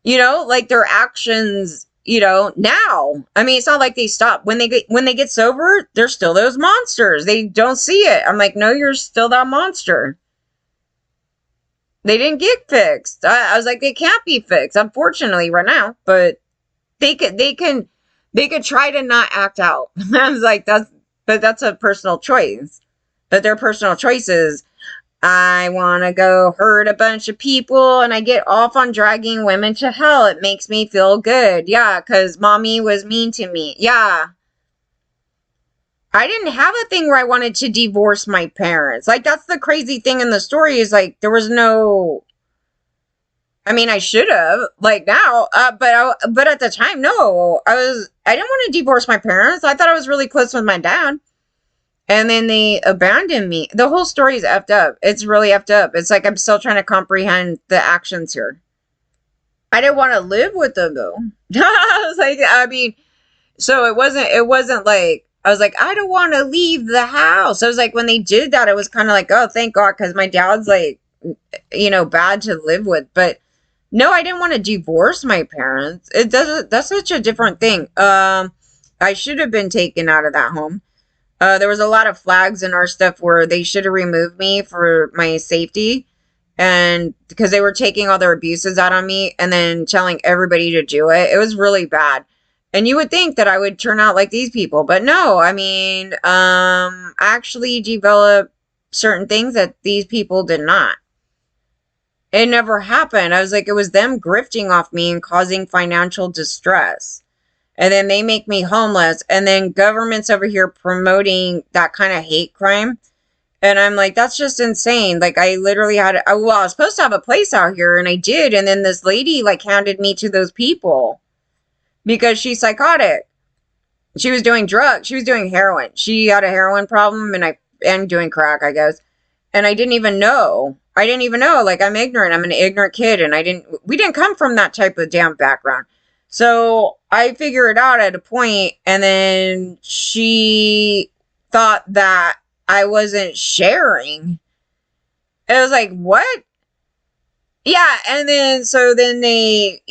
You know, like their actions, you know, now. I mean, it's not like they stop. When they get sober, they're still those monsters. They don't see it. I'm like, no, you're still that monster. They didn't get fixed. I was like, they can't be fixed, unfortunately, right now. But they can try to not act out. I was like, that's a personal choice. But their personal choices. I want to go hurt a bunch of people, and I get off on dragging women to hell. It makes me feel good. Yeah, because mommy was mean to me. Yeah. I didn't have a thing where I wanted to divorce my parents. Like, that's the crazy thing in the story is like, there was no, I mean, I should have, like now, but at the time, no, I didn't want to divorce my parents. I thought I was really close with my dad. And then they abandoned me. The whole story is effed up. It's really effed up. It's like I'm still trying to comprehend the actions here. I didn't want to live with them though. I was like, I mean, so it wasn't like, I was like, I don't want to leave the house. I was like, when they did that, it was kind of like, oh, thank God, because my dad's like, bad to live with. But no, I didn't want to divorce my parents. It doesn't, that's such a different thing. I should have been taken out of that home. There was a lot of flags in our stuff where they should have removed me for my safety. And because they were taking all their abuses out on me and then telling everybody to do it. It was really bad. And you would think that I would turn out like these people, but no, I mean, I actually developed certain things that these people did not. It never happened. I was like, it was them grifting off me and causing financial distress. And then they make me homeless. And then government's over here promoting that kind of hate crime. And I'm like, that's just insane. Like, I literally I was supposed to have a place out here, and I did. And then this lady, like, handed me to those people because she's psychotic. She was doing drugs. She was doing heroin. She had a heroin problem, and doing crack, I guess. And I didn't even know. I didn't even know. Like, I'm ignorant. I'm an ignorant kid, and we didn't come from that type of damn background. So I figured it out at a point, and then she thought that I wasn't sharing. It was like, what? Yeah, and then so then they,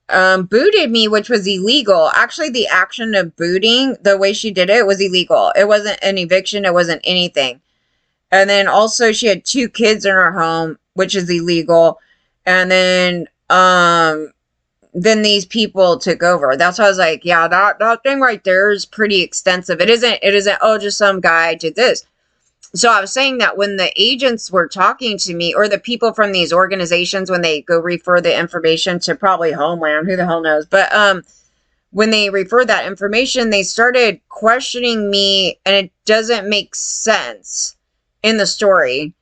booted me, which was illegal. Actually, the action of booting, the way she did it, was illegal. It wasn't an eviction. It wasn't anything. And then also she had 2 kids in her home, which is illegal. And then these people took over. That's why I was like, yeah, that thing right there is pretty extensive. It isn't, oh, just some guy did this. So I was saying that when the agents were talking to me, or the people from these organizations, when they go refer the information to probably Homeland, who the hell knows, but when they refer that information, they started questioning me, and it doesn't make sense in the story.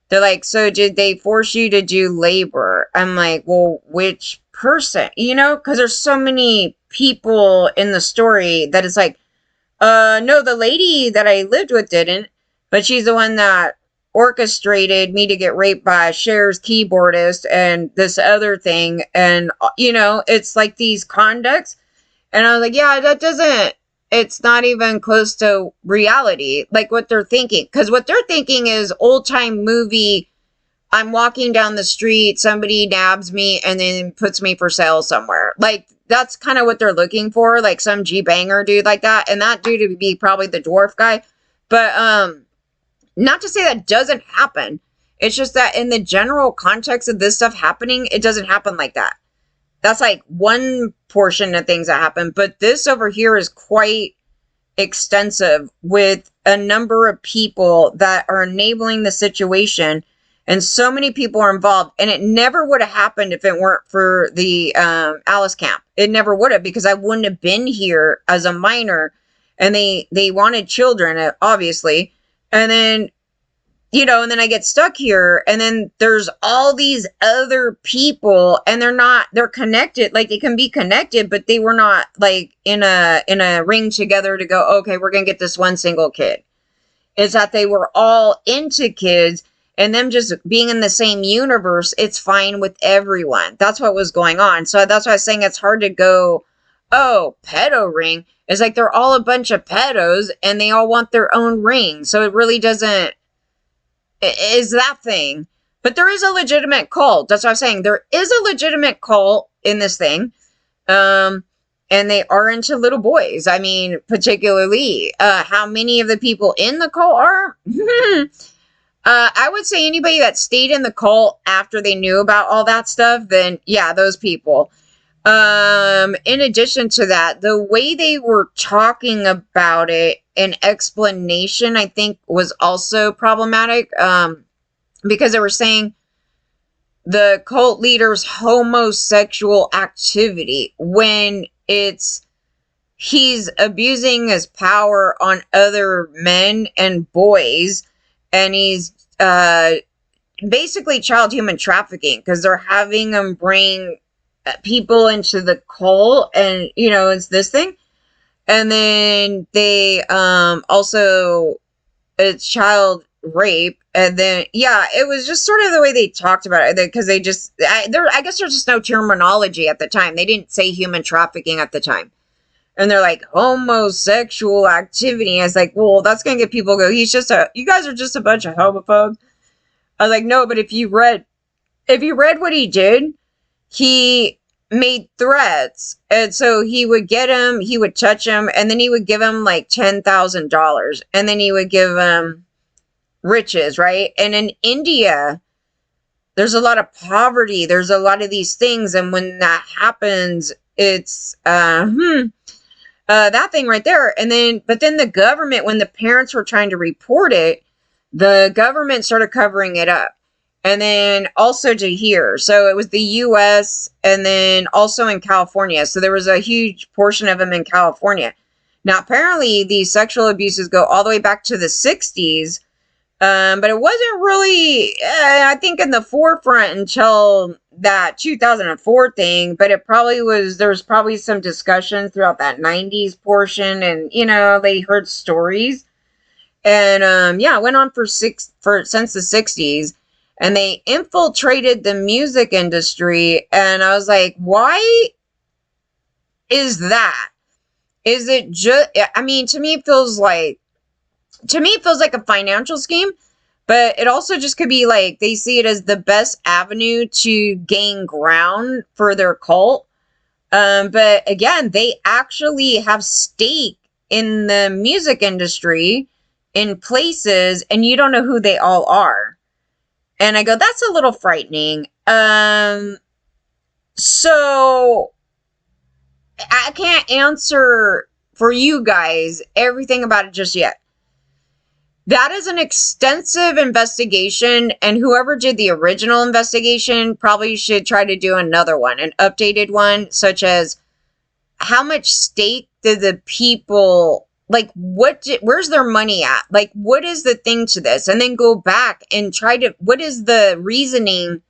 They're like, so did they force you to do labor? I'm like, well, which person? Because there's so many people in the story that it's like, no, the lady that I lived with didn't, but she's the one that orchestrated me to get raped by Cher's keyboardist and this other thing. And, it's like these conducts. And I was like, yeah, it's not even close to reality, like what they're thinking. Because what they're thinking is old time movie. I'm walking down the street, somebody nabs me and then puts me for sale somewhere. Like, that's kind of what they're looking for, like some G-banger dude like that. And that dude would be probably the dwarf guy. But not to say that doesn't happen. It's just that in the general context of this stuff happening, it doesn't happen like that. That's like one portion of things that happen. But this over here is quite extensive, with a number of people that are enabling the situation. And so many people are involved, and it never would have happened if it weren't for the Alice camp. It never would have, because I wouldn't have been here as a minor, and they wanted children, obviously. And then, and then I get stuck here, and then there's all these other people, and they're connected. Like, they can be connected, but they were not like in a ring together to go, okay, we're going to get this one single kid. It's that they were all into kids. And them just being in the same universe, it's fine with everyone. That's what was going on. So that's why I was saying it's hard to go, oh, pedo ring. It's like they're all a bunch of pedos and they all want their own ring. So it really doesn't, is that thing. But there is a legitimate cult. That's what I'm saying. There is a legitimate cult in this thing. And they are into little boys. I mean, particularly, how many of the people in the cult are? I would say anybody that stayed in the cult after they knew about all that stuff, then yeah, those people. In addition to that, the way they were talking about it, an explanation, I think, was also problematic. Because they were saying the cult leader's homosexual activity when it's he's abusing his power on other men and boys, and he's basically child human trafficking, because they're having him bring people into the cult, and it's this thing. And then they also, it's child rape. And then it was just sort of the way they talked about it, because they just I guess there's just no terminology at the time. They didn't say human trafficking at the time. And they're like, homosexual activity. I was like, well, that's gonna get people go, you guys are just a bunch of homophobes. I was like, no, but if you read what he did, he made threats. And so he would get him, he would touch him, and then he would give him like $10,000. And then he would give him riches, right? And in India, there's a lot of poverty. There's a lot of these things. And when that happens, it's, that thing right there. But then the government, when the parents were trying to report it, the government started covering it up. And then also to here. So it was the US and then also in California. So there was a huge portion of them in California. Now, apparently these sexual abuses go all the way back to the 60s. But it wasn't really, I think, in the forefront until that 2004 thing. But it probably was, there was probably some discussion throughout that 90s portion. And, they heard stories. And, it went on since the 60s. And they infiltrated the music industry. And I was like, why is that? Is it just, I mean, to me, it feels like a financial scheme, but it also just could be like they see it as the best avenue to gain ground for their cult. But again, they actually have stake in the music industry in places, and you don't know who they all are. And I go, that's a little frightening. So I can't answer for you guys everything about it just yet. That is an extensive investigation, and whoever did the original investigation probably should try to do another one, an updated one, such as how much stake did the people, like, where's their money at? Like, what is the thing to this? And then go back and what is the reasoning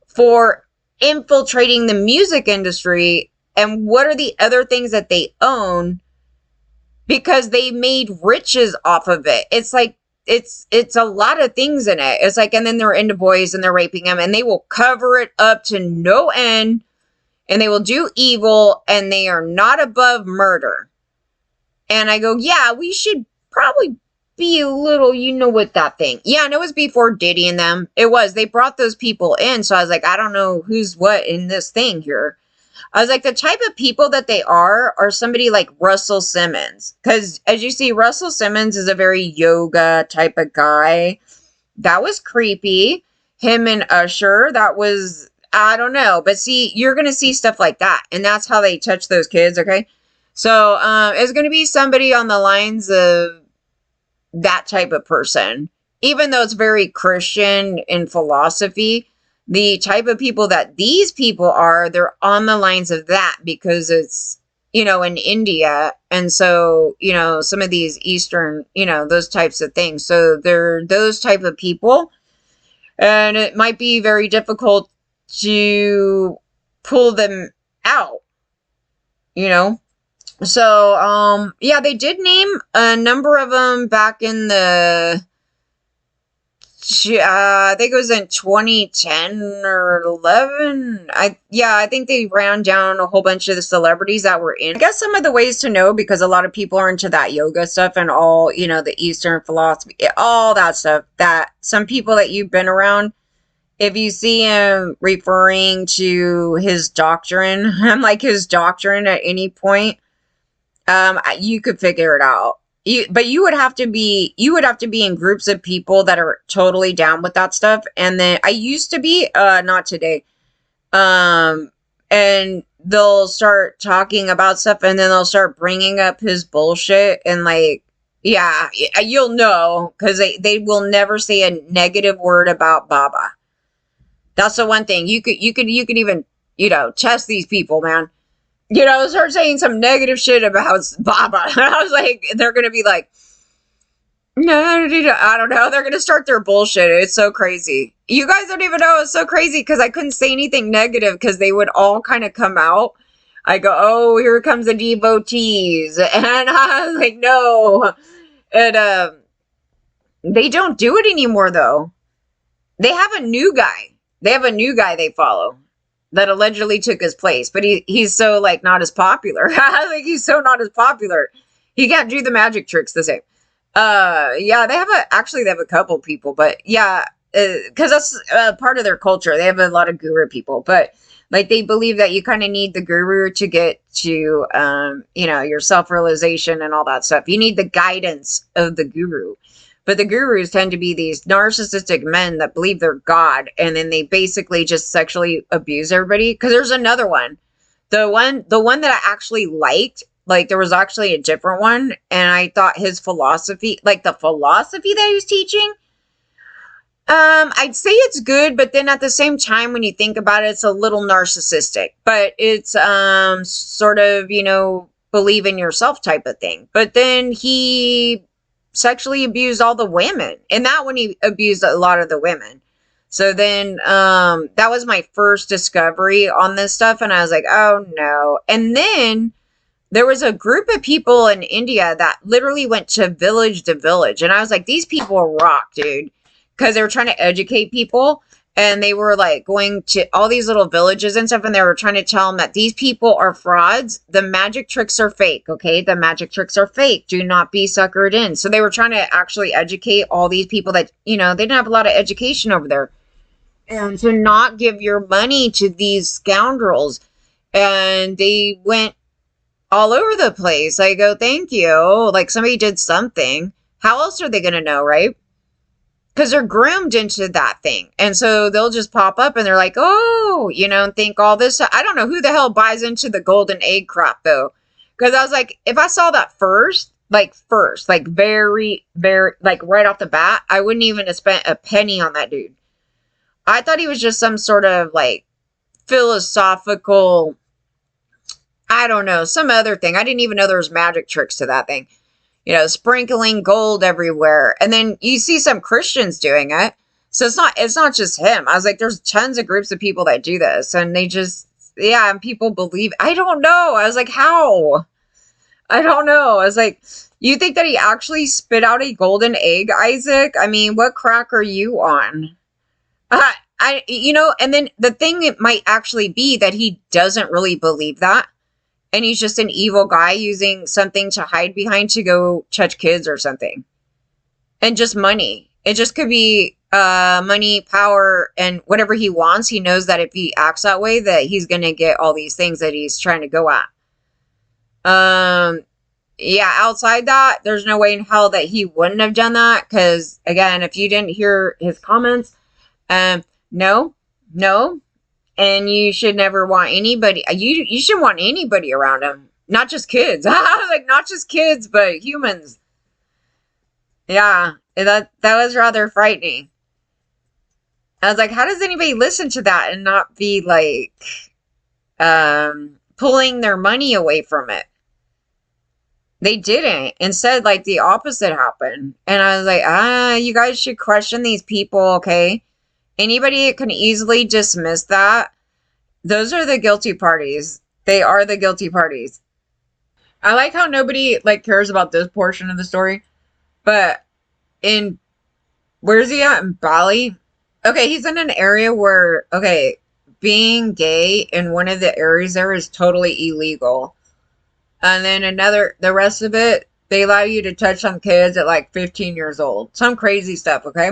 for infiltrating the music industry, and what are the other things that they own? Because they made riches off of it. It's like, it's a lot of things in it. It's like, and then they're into boys and they're raping them, and they will cover it up to no end, and they will do evil, and they are not above murder. And I go, yeah, we should probably be a little, with that thing. Yeah, and it was before Diddy and them. It was, they brought those people in. So I was like, I don't know who's what in this thing here. I was like, the type of people that they are somebody like Russell Simmons. Because as you see, Russell Simmons is a very yoga type of guy. That was creepy. Him and Usher, that was, I don't know. But see, you're going to see stuff like that. And that's how they touch those kids, okay? So it's going to be somebody on the lines of that type of person. Even though it's very Christian in philosophy, the type of people that these people are, they're on the lines of that, because it's, in India. And so, some of these Eastern, those types of things. So they're those type of people. And it might be very difficult to pull them out, So, they did name a number of them back in the, I think it was in 2010 or 11. I think they ran down a whole bunch of the celebrities that were in. I guess some of the ways to know, because a lot of people are into that yoga stuff and all, the Eastern philosophy, all that stuff, that some people that you've been around, if you see him referring to his doctrine, I'm like his doctrine at any point, you could figure it out. But you would have to be in groups of people that are totally down with that stuff. And then I used to be, not today. And they'll start talking about stuff, and then they'll start bringing up his bullshit, and like, yeah, you'll know, because they will never say a negative word about Baba. That's the one thing you could even, test these people, man. start saying some negative shit about Baba. And I was like, they're going to be like, no, I don't know. They're going to start their bullshit. It's so crazy. You guys don't even know. It's so crazy because I couldn't say anything negative because they would all kind of come out. I go, oh, here comes the devotees. And I was like, no. And they don't do it anymore, though. They have a new guy. They follow that allegedly took his place. But he's so, like, not as popular. Like, he's so not as popular. He can't do the magic tricks the same. Yeah, they have a couple people, but yeah, because that's part of their culture. They have a lot of guru people, but like they believe that you kind of need the guru to get to, your self-realization and all that stuff. You need the guidance of the guru, but the gurus tend to be these narcissistic men that believe they're God, and then they basically just sexually abuse everybody. Because there's another one, the one that I actually liked. Like, there was actually a different one, and I thought his philosophy, like the philosophy that he was teaching, I'd say it's good, but then at the same time, when you think about it, it's a little narcissistic. But it's sort of, believe in yourself type of thing. But then he sexually abused all the women. And that one, he abused a lot of the women. So then that was my first discovery on this stuff, and I was like, oh, no. And then there was a group of people in India that literally went to village, and I was like, these people rock, dude, because they were trying to educate people, and they were like going to all these little villages and stuff, and they were trying to tell them that these people are frauds. The magic tricks are fake, okay? The magic tricks are fake. Do not be suckered in. So they were trying to actually educate all these people that, they didn't have a lot of education over there, and to not give your money to these scoundrels. And they went all over the place. I go, thank you. Like, somebody did something. How else are they going to know, right? Because they're groomed into that thing. And so they'll just pop up and they're like, oh, and think all this. I don't know who the hell buys into the golden egg crap, though. Because I was like, if I saw that first, like very, very, like right off the bat, I wouldn't even have spent a penny on that dude. I thought he was just some sort of like philosophical, I don't know, some other thing. I didn't even know there was magic tricks to that thing. Sprinkling gold everywhere. And then you see some Christians doing it. So it's not just him. I was like, there's tons of groups of people that do this. And they just, yeah, and people believe. I don't know. I was like, how? I don't know. I was like, you think that he actually spit out a golden egg, Isaac? I mean, what crack are you on? And then the thing, it might actually be that he doesn't really believe that. And he's just an evil guy using something to hide behind to go touch kids or something. And just money. It just could be money, power, and whatever he wants. He knows that if he acts that way, that he's going to get all these things that he's trying to go at. Yeah, outside that, there's no way in hell that he wouldn't have done that. Because, again, if you didn't hear his comments, no. And you should never want anybody, you shouldn't want anybody around him. Not just kids. Like, not just kids, but humans. Yeah, that was rather frightening. I was like, how does anybody listen to that and not be like, pulling their money away from it? They didn't. Instead, like, the opposite happened. And I was like, you guys should question these people, okay? Anybody can easily dismiss that. Those are the guilty parties. They are the guilty parties. I like how nobody, like, cares about this portion of the story. But where's he at? In Bali? Okay, he's in an area where, okay, being gay in one of the areas there is totally illegal. And then the rest of it, they allow you to touch on kids at like 15 years old. Some crazy stuff, okay?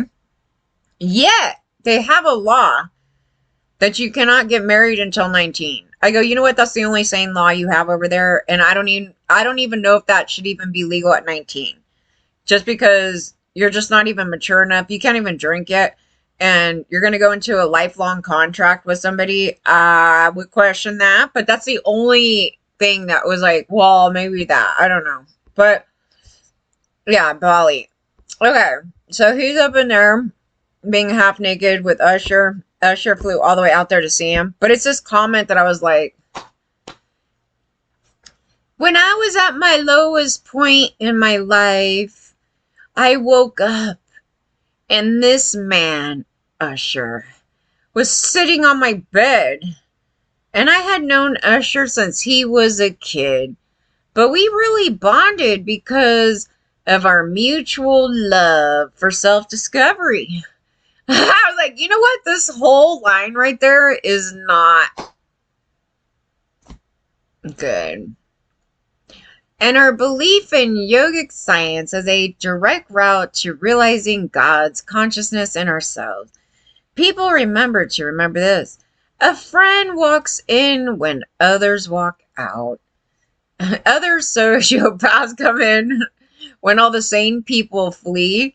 Yet, they have a law that you cannot get married until 19. I go, you know what? That's the only sane law you have over there. And I don't even know if that should even be legal at 19. Just because you're just not even mature enough. You can't even drink yet. And you're going to go into a lifelong contract with somebody. I would question that. But that's the only thing that was like, well, maybe that. I don't know. But, yeah, Bali. Okay. So he's up in there being half naked with Usher. Usher flew all the way out there to see him. But it's this comment that I was like, When I was at my lowest point in my life, I woke up and this man, Usher, was sitting on my bed. And I had known Usher since he was a kid. But we really bonded because of our mutual love for self-discovery. I was like, you know what? This whole line right there is not good. And our belief in yogic science as a direct route to realizing God's consciousness in ourselves. People remember this. A friend walks in when others walk out. Other sociopaths come in when all the sane people flee.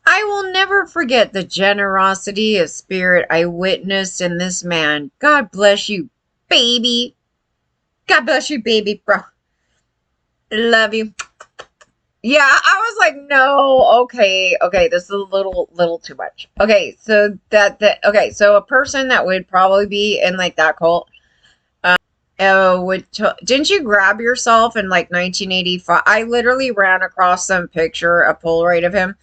I will never forget the generosity of spirit I witnessed in this man. God bless you, baby. God bless you, baby, bro. Love you. Yeah, I was like, no, okay, this is a little too much. Okay, so so a person that would probably be in like that cult, didn't you grab yourself in like 1985? I literally ran across some picture, a Polaroid of him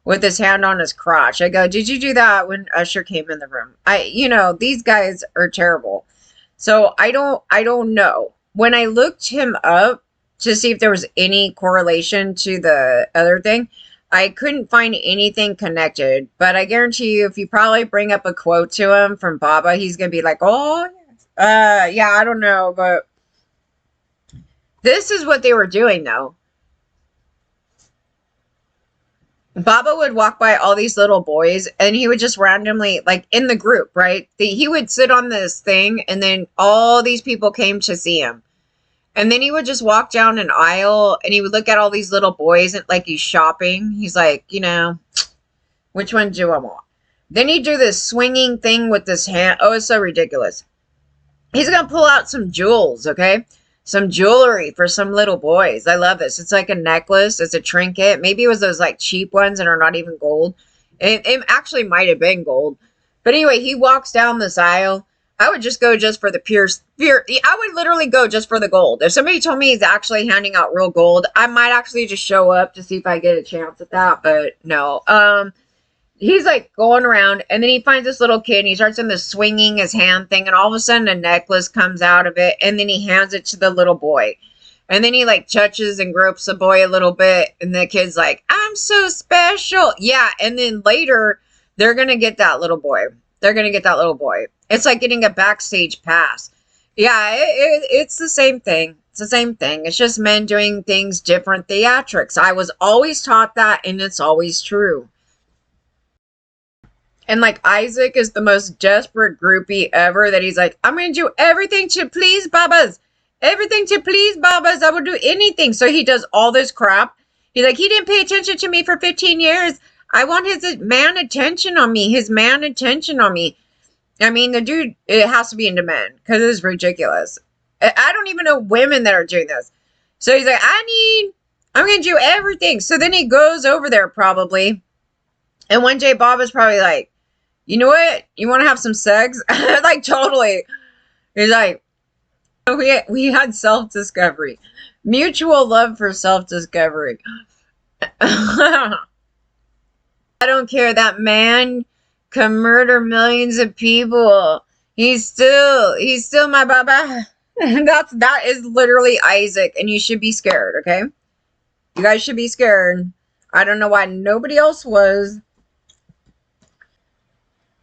with his hand on his crotch. I go, did you do that when Usher came in the room? These guys are terrible. So I don't know. When I looked him up to see if there was any correlation to the other thing, I couldn't find anything connected. But I guarantee you, if you probably bring up a quote to him from Baba, he's going to be like, oh, yeah, I don't know. But this is what they were doing, though. Baba would walk by all these little boys and he would just randomly, like in the group, right? He would sit on this thing and then all these people came to see him. And then he would just walk down an aisle and he would look at all these little boys and like he's shopping. He's like, which one do I want? Then he'd do this swinging thing with this hand. Oh, it's so ridiculous. He's going to pull out some jewels, okay? Some jewelry for some little boys. I love this. It's like a necklace. It's a trinket. Maybe it was those like cheap ones that are not even gold. It actually might have been gold. But anyway, he walks down this aisle. I would just go just for the pure. I would literally go just for the gold. If somebody told me he's actually handing out real gold, I might actually just show up to see if I get a chance at that. But no. He's like going around and then he finds this little kid and he starts in the swinging his hand thing and all of a sudden a necklace comes out of it and then he hands it to the little boy. And then he like touches and gropes the boy a little bit and the kid's like, I'm so special. Yeah. And then later they're going to get that little boy. It's like getting a backstage pass. Yeah, it's the same thing. It's the same thing. It's just men doing things different theatrics. I was always taught that and it's always true. And like Isaac is the most desperate groupie ever that he's like, I'm going to do everything to please Babas. Everything to please Babas. I will do anything. So he does all this crap. He's like, he didn't pay attention to me for 15 years. I want his man attention on me. I mean, the dude, it has to be into men because it's ridiculous. I don't even know women that are doing this. So he's like, I'm going to do everything. So then he goes over there probably. And one day Bob is probably like, you know what? You want to have some sex? Like totally. He's like, we had self-discovery. Mutual love for self-discovery. I don't care. That man can murder millions of people. He's still my baba. That is literally Isaac, and you should be scared, okay? You guys should be scared. I don't know why nobody else was.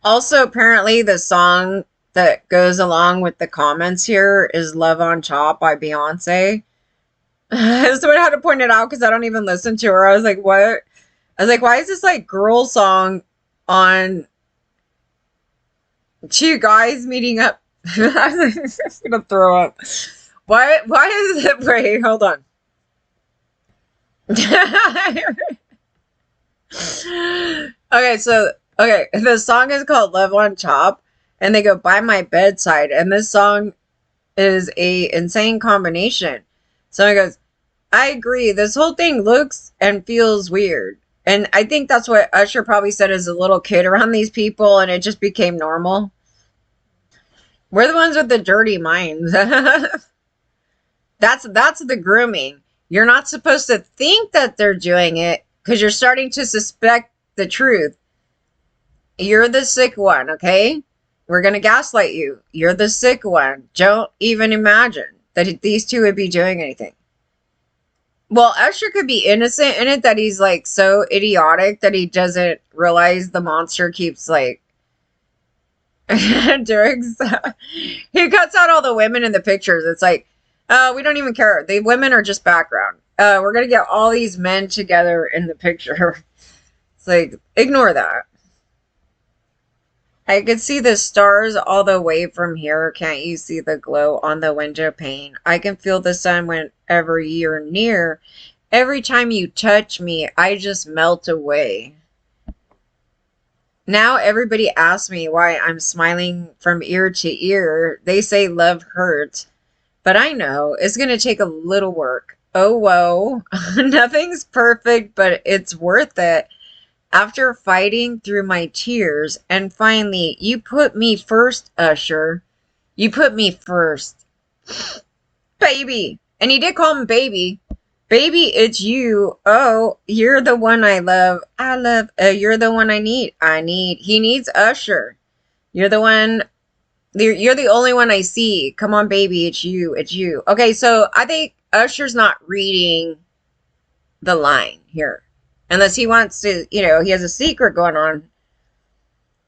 Also, apparently, the song that goes along with the comments here is Love on Top by Beyonce. So I had to point it out because I don't even listen to her. I was like, what? I was like, why is this like girl song on two guys meeting up? I'm just gonna throw up. Why is it? Wait, hold on. Okay, the song is called Love on Top, and they go by my bedside, and this song is a insane combination. So it goes, I agree, this whole thing looks and feels weird. And I think that's what Usher probably said as a little kid around these people, and it just became normal. We're the ones with the dirty minds. That's the grooming. You're not supposed to think that they're doing it because you're starting to suspect the truth. You're the sick one, okay? We're going to gaslight you. You're the sick one. Don't even imagine that these two would be doing anything. Well, Usher could be innocent in it, that he's like so idiotic that he doesn't realize the monster keeps like doing stuff. He cuts out all the women in the pictures. It's like, we don't even care. The women are just background. We're going to get all these men together in the picture. It's like, ignore that. I could see the stars all the way from here. Can't you see the glow on the window pane? I can feel the sun whenever you're near. Every time you touch me, I just melt away. Now everybody asks me why I'm smiling from ear to ear. They say love hurts. But I know it's going to take a little work. Oh, whoa. Nothing's perfect, but it's worth it. After fighting through my tears, and finally, you put me first, Usher. You put me first. Baby. And he did call him baby. Baby, it's you. Oh, you're the one I love. I love. You're the one I need. He needs Usher. You're the one. You're the only one I see. Come on, baby. It's you. It's you. Okay, so I think Usher's not reading the line here. Unless he wants to, he has a secret going on.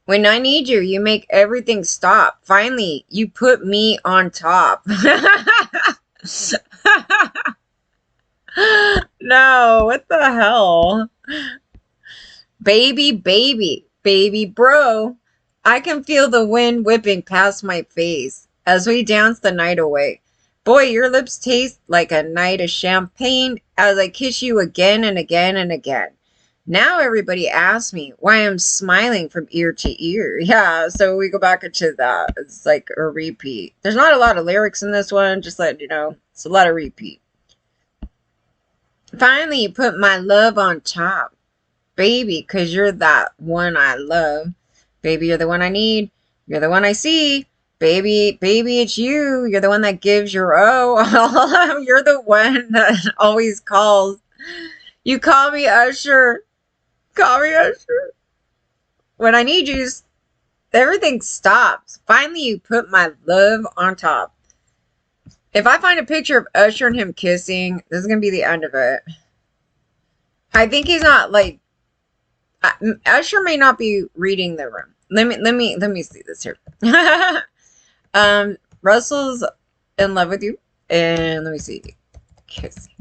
When I need you, you make everything stop. Finally, you put me on top. No, what the hell? Baby, baby, baby bro. I can feel the wind whipping past my face as we dance the night away. Boy, your lips taste like a night of champagne as I kiss you again and again and again. Now everybody asks me why I'm smiling from ear to ear. Yeah, so we go back into that. It's like a repeat. There's not a lot of lyrics in this one, just letting you know. It's a lot of repeat. Finally, you put my love on top. Baby, because you're that one I love. Baby, you're the one I need. You're the one I see. Baby, it's you. You're the one that gives your you're the one that always calls. You call me Usher. Call me Usher. When I need you, everything stops. Finally, you put my love on top. If I find a picture of Usher and him kissing, this is going to be the end of it. I think he's not like... Usher may not be reading the room. Let me see this here. Russell's in love with you. And let me see. Kissing.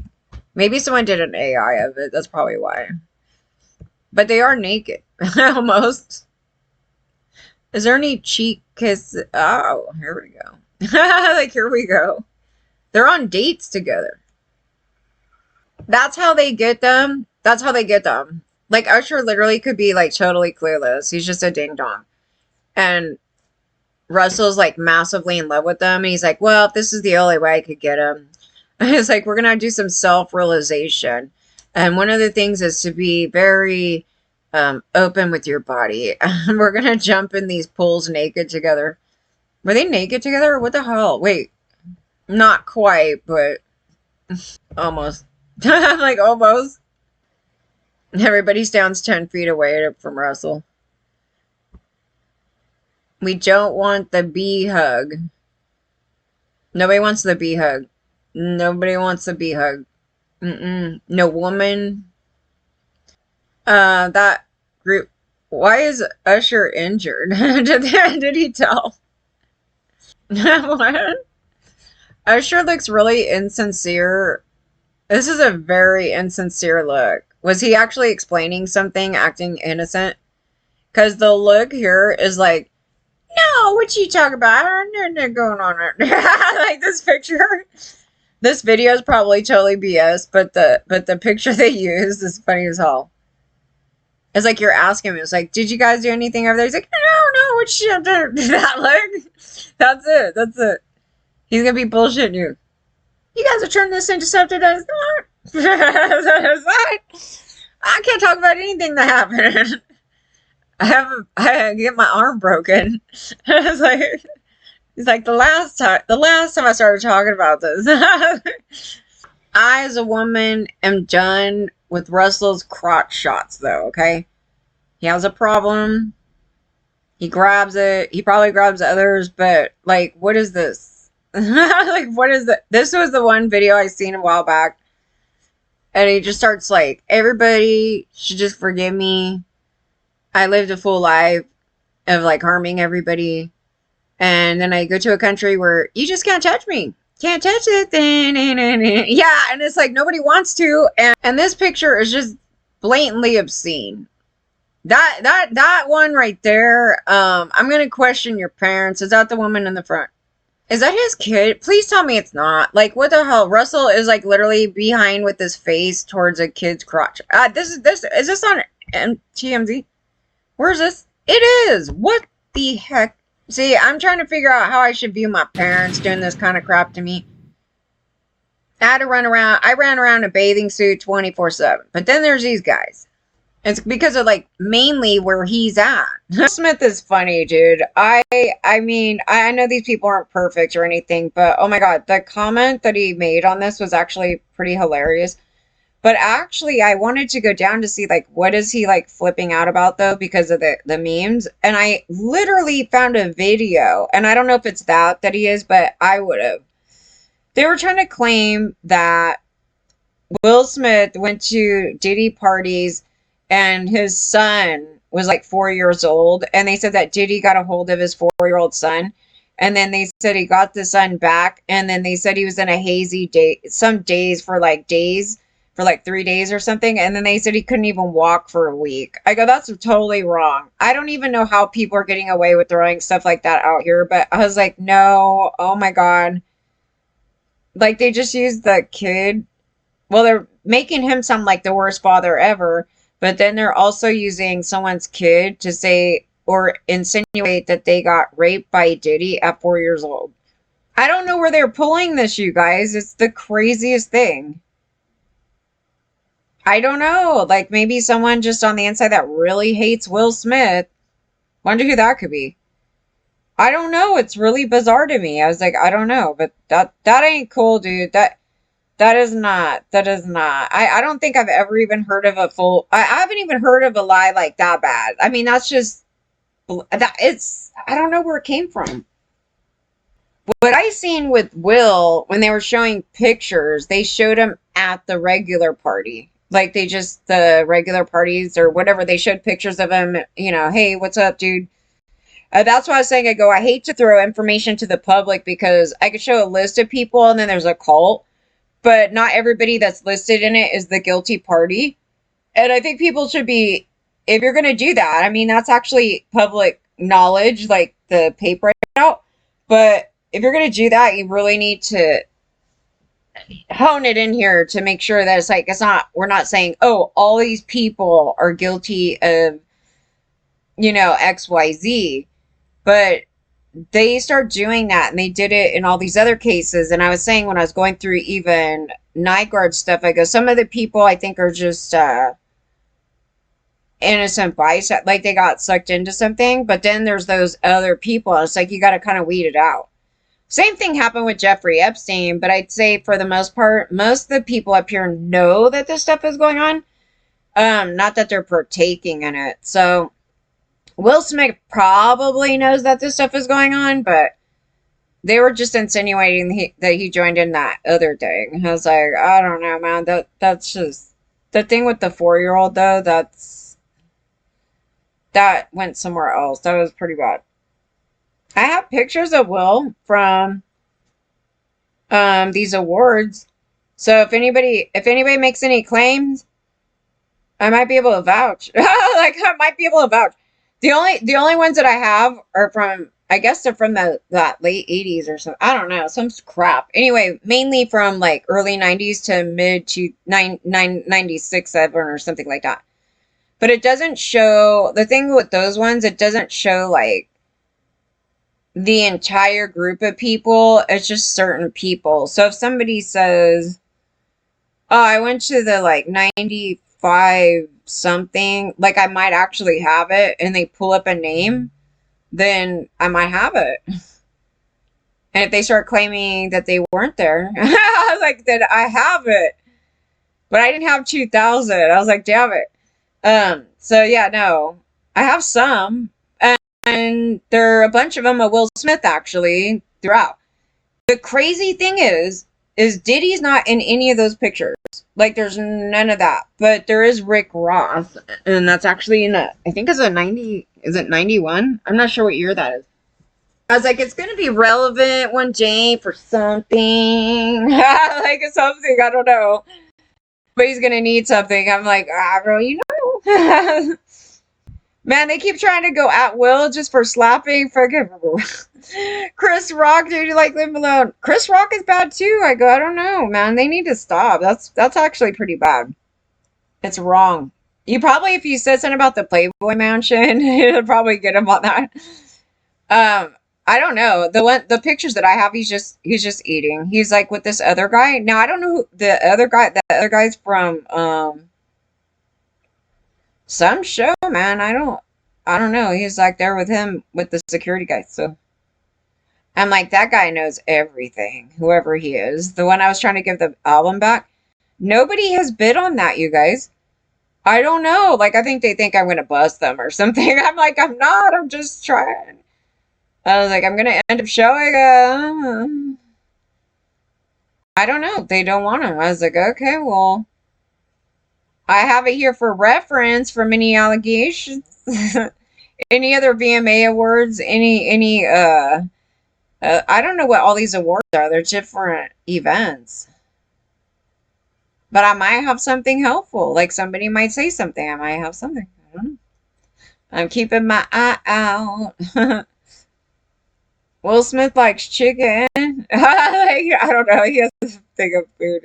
Maybe someone did an AI of it. That's probably why. But they are naked. Almost. Is there any cheek kiss? Oh, here we go. Like, here we go. They're on dates together. That's how they get them. That's how they get them. Like, Usher literally could be, like, totally clueless. He's just a ding-dong. And Russell's, like, massively in love with them. And he's like, well, if this is the only way I could get him. It's like, we're going to do some self-realization. And one of the things is to be very open with your body. We're going to jump in these pools naked together. Were they naked together? What the hell? Wait. Not quite, but almost. Like, almost. Everybody stands 10 feet away from Russell. We don't want the bee hug. Nobody wants the bee hug. Nobody wants the bee hug. No woman. That group. Why is Usher injured? Did he tell? What? Usher looks really insincere. This is a very insincere look. Was he actually explaining something, acting innocent? Because the look here is like, no, what you talking about? Nothing going on. Like this picture. This video is probably totally BS, but the picture they used is funny as hell. It's like you're asking him. It's like, did you guys do anything over there? He's like, no, what you do? That look. That's it. That's it. He's gonna be bullshitting you. You guys are turning this into something that's not. I can't talk about anything that happened. I get my arm broken. It's like, He's like, the last time I started talking about this. I, as a woman, am done with Russell's crotch shots, though, okay? He has a problem. He grabs it. He probably grabs others, but, like, what is this? Like, what is that? This was the one video I seen a while back. And he just starts, like, everybody should just forgive me. I lived a full life of, like, harming everybody. And then I go to a country where you just can't touch me. Can't touch it. Yeah, and it's like nobody wants to. And this picture is just blatantly obscene. That one right there. I'm gonna question your parents. Is that the woman in the front? Is that his kid? Please tell me it's not. Like, what the hell? Russell is like literally behind with his face towards a kid's crotch. This is this on TMZ? Where's this? It is. What the heck? See, I'm trying to figure out how I should view my parents doing this kind of crap to me. I had to run around. I ran around in a bathing suit 24/7. But then there's these guys. It's because of, like, mainly where he's at. Smith is funny, dude. I mean, I know these people aren't perfect or anything, but oh my god, the comment that he made on this was actually pretty hilarious. But actually, I wanted to go down to see, like, what is he, like, flipping out about, though, because of the memes. And I literally found a video, and I don't know if it's that he is, but I would have. They were trying to claim that Will Smith went to Diddy parties and his son was like 4 years old. And they said that Diddy got a hold of his 4-year-old son. And then they said he got the son back. And then they said he was in a hazy day, some days, for like 3 days or something. And then they said he couldn't even walk for a week. I go, that's totally wrong. I don't even know how people are getting away with throwing stuff like that out here. But I was like, no, oh my God. Like, they just used the kid. Well, they're making him sound like the worst father ever, but then they're also using someone's kid to say or insinuate that they got raped by Diddy at 4 years old. I don't know where they're pulling this, you guys. It's the craziest thing. I don't know. Like, maybe someone just on the inside that really hates Will Smith. Wonder who that could be. I don't know. It's really bizarre to me. I was like, I don't know, but that ain't cool, dude. That is not. That is not. I don't think I've ever even heard of a full. I haven't even heard of a lie like that bad. I mean, that's just that. It's. I don't know where it came from. What I seen with Will when they were showing pictures, they showed him at the regular party. Like, the regular parties or whatever. They showed pictures of him. You know, hey, what's up, dude? That's why I was saying, I hate to throw information to the public because I could show a list of people and then there's a cult, but not everybody that's listed in it is the guilty party. And I think people should be, if you're going to do that, I mean, that's actually public knowledge, like the paper right out. But if you're going to do that, you really need to hone it in here to make sure that we're not saying, oh, all these people are guilty of, XYZ. But they start doing that, and they did it in all these other cases. And I was saying when I was going through even night guard stuff, I go, some of the people I think are just innocent bystander, like they got sucked into something. But then there's those other people. It's like you got to kind of weed it out. Same thing happened with Jeffrey Epstein, but I'd say for the most part, most of the people up here know that this stuff is going on. Not that they're partaking in it. So Will Smith probably knows that this stuff is going on, but they were just insinuating that he joined in that other thing. I was like, I don't know, man. That's just the thing with the 4-year-old though. That went somewhere else. That was pretty bad. I have pictures of Will from these awards. So if anybody makes any claims, I might be able to vouch. Like, I might be able to vouch. The only ones that I have are from, I guess they're from that late 80s or something. I don't know, some crap. Anyway, mainly from like early 90s to mid to 96, 7 or something like that. But it doesn't show, the thing with those ones, it doesn't show like the entire group of people. It's just certain people. So if somebody says, oh, I went to the like 95 something, like I might actually have it, and they pull up a name, then I might have it. And if they start claiming that they weren't there, I was like, then I have it. But I didn't have 2,000. I was like, damn it. So yeah, no. I have some. And there are a bunch of them of Will Smith actually throughout. The crazy thing is Diddy's not in any of those pictures. Like there's none of that. But there is Rick Ross. And that's actually in a, I think it's a 90, is it 91? I'm not sure what year that is. I was like, it's gonna be relevant one day for something. Like something, I don't know. But he's gonna need something. I'm like, bro, you know. Man, they keep trying to go at Will just for slapping fucking Chris Rock, dude. You like leave him alone. Chris Rock is bad too. I go, I don't know, man. They need to stop. That's actually pretty bad. It's wrong. You probably, if you said something about the Playboy Mansion, it'll probably get him on that. I don't know. The pictures that I have, he's just eating. He's like with this other guy. Now I don't know who the other guy. The other guy's from some show, man. I don't know. He's like there with him with the security guy. So I'm like, that guy knows everything. Whoever he is, the one I was trying to give the album back. Nobody has bid on that, you guys. I don't know. Like I think they think I'm gonna bust them or something. I'm like, I'm not. I'm just trying. I was like, I'm gonna end up showing. I don't know. They don't want him. I was like, okay, well, I have it here for reference from any allegations, any other VMA awards, any. I don't know what all these awards are. They're different events, but I might have something helpful. Like somebody might say something. I might have something. I don't know. I'm keeping my eye out. Will Smith likes chicken. Like, I don't know. He has this thing of food.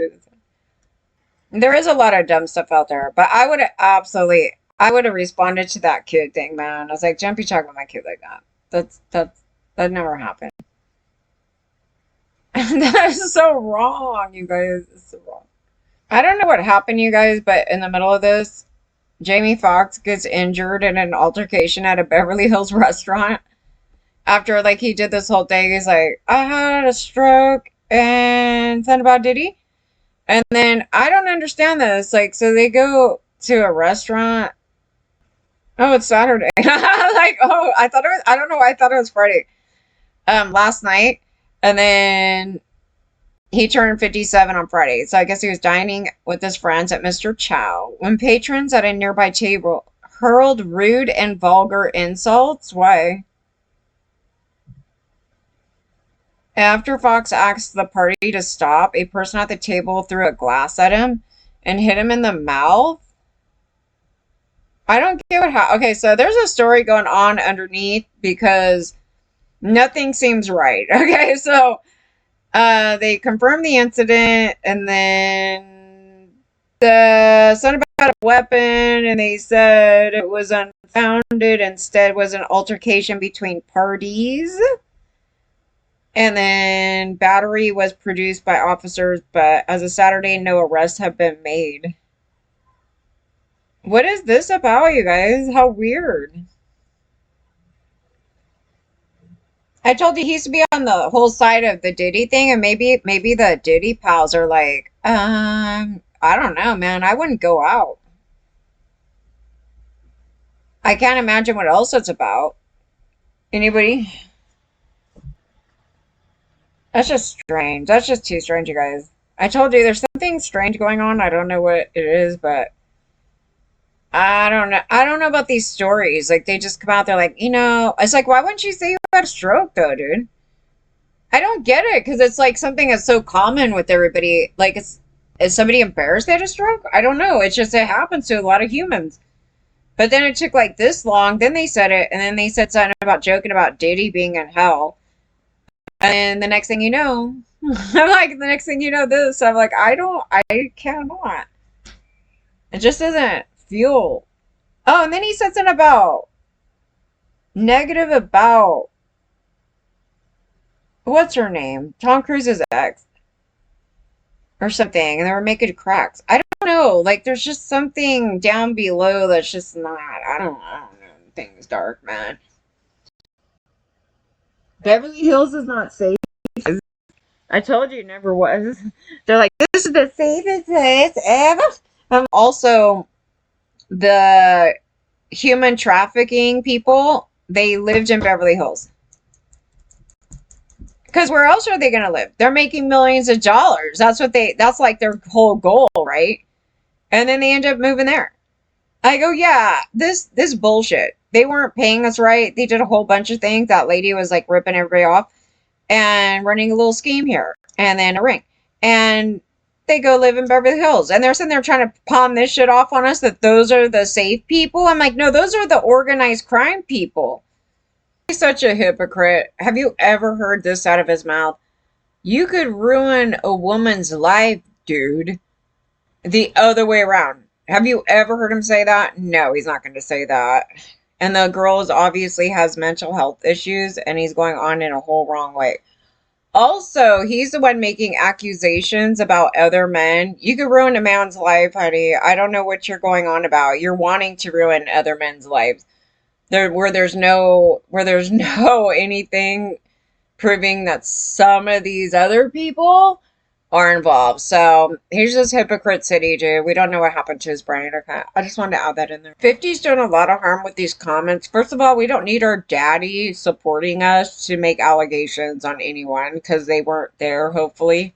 There is a lot of dumb stuff out there, but I would have responded to that kid thing, man. I was like, don't be talking about my kid like that. That never happened. That is so wrong, you guys. It's so wrong. I don't know what happened, you guys, but in the middle of this, Jamie Foxx gets injured in an altercation at a Beverly Hills restaurant. After like he did this whole thing, he's like, I had a stroke and something about Diddy. And then I don't understand this. Like, so they go to a restaurant. Oh, it's Saturday. Like, oh, I don't know why I thought it was Friday. Last night. And then he turned 57 on Friday. So I guess he was dining with his friends at Mr. Chow when patrons at a nearby table hurled rude and vulgar insults. Why? After Fox asked the party to stop, a person at the table threw a glass at him and hit him in the mouth. I don't get okay, so there's a story going on underneath because nothing seems right. Okay, so they confirmed the incident and then the something about a weapon and they said it was unfounded, instead was an altercation between parties. And then battery was produced by officers, but as of Saturday, no arrests have been made. What is this about, you guys? How weird. I told you he used to be on the whole side of the Diddy thing, and maybe the Diddy pals are like, I don't know, man. I wouldn't go out. I can't imagine what else it's about. Anybody? That's just strange. That's just too strange, you guys. I told you there's something strange going on. I don't know what it is, but I don't know. I don't know about these stories. Like they just come out there like, it's like, why wouldn't you say you had a stroke though, dude? I don't get it because it's like something that's so common with everybody. Like is somebody embarrassed they had a stroke? I don't know. It's just it happens to a lot of humans. But then it took like this long. Then they said it, and then they said something about joking about Diddy being in hell. And the next thing you know, I'm like, the next thing you know, this. I'm like, I cannot. It just doesn't feel. Oh, and then he said something about negative about what's her name? Tom Cruise's ex or something, and they were making cracks. I don't know. Like, there's just something down below that's just not. I don't know. Things dark, man. Beverly Hills is not safe I told you it never was. They're like, this is the safest place ever. Also, the human trafficking people, they lived in Beverly Hills. Because where else are they going to live? They're making millions of dollars. That's like their whole goal, right? And then they end up moving there. I go, yeah, this bullshit. They weren't paying us right. They did a whole bunch of things. That lady was like ripping everybody off and running a little scheme here and then a ring. And they go live in Beverly Hills. And they're sitting there trying to palm this shit off on us that those are the safe people. I'm like, no, those are the organized crime people. He's such a hypocrite. Have you ever heard this out of his mouth? You could ruin a woman's life, dude. The other way around. Have you ever heard him say that? No, he's not going to say that. And the girl obviously has mental health issues, and he's going on in a whole wrong way. Also, he's the one making accusations about other men. You could ruin a man's life, honey. I don't know what you're going on about. You're wanting to ruin other men's lives. Where there's no anything proving that some of these other people are involved. So he's just hypocrite city, dude. We don't know what happened to his brain. Okay, I just wanted to add that in there. 50's doing a lot of harm with these comments. First of all, we don't need our daddy supporting us to make allegations on anyone because they weren't there. Hopefully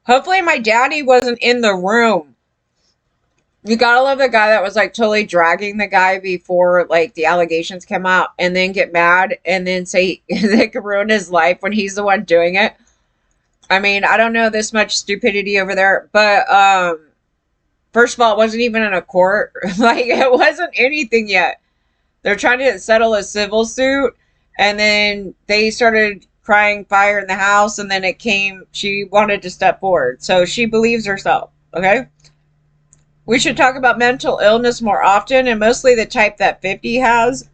my daddy wasn't in the room. You gotta love the guy that was like totally dragging the guy before like the allegations came out and then get mad and then say they could ruin his life when he's the one doing it. I mean, I don't know this much stupidity over there, but first of all, it wasn't even in a court. Like, it wasn't anything yet. They're trying to settle a civil suit, and then they started crying fire in the house, and then she wanted to step forward. So she believes herself, okay? We should talk about mental illness more often, and mostly the type that 50 has.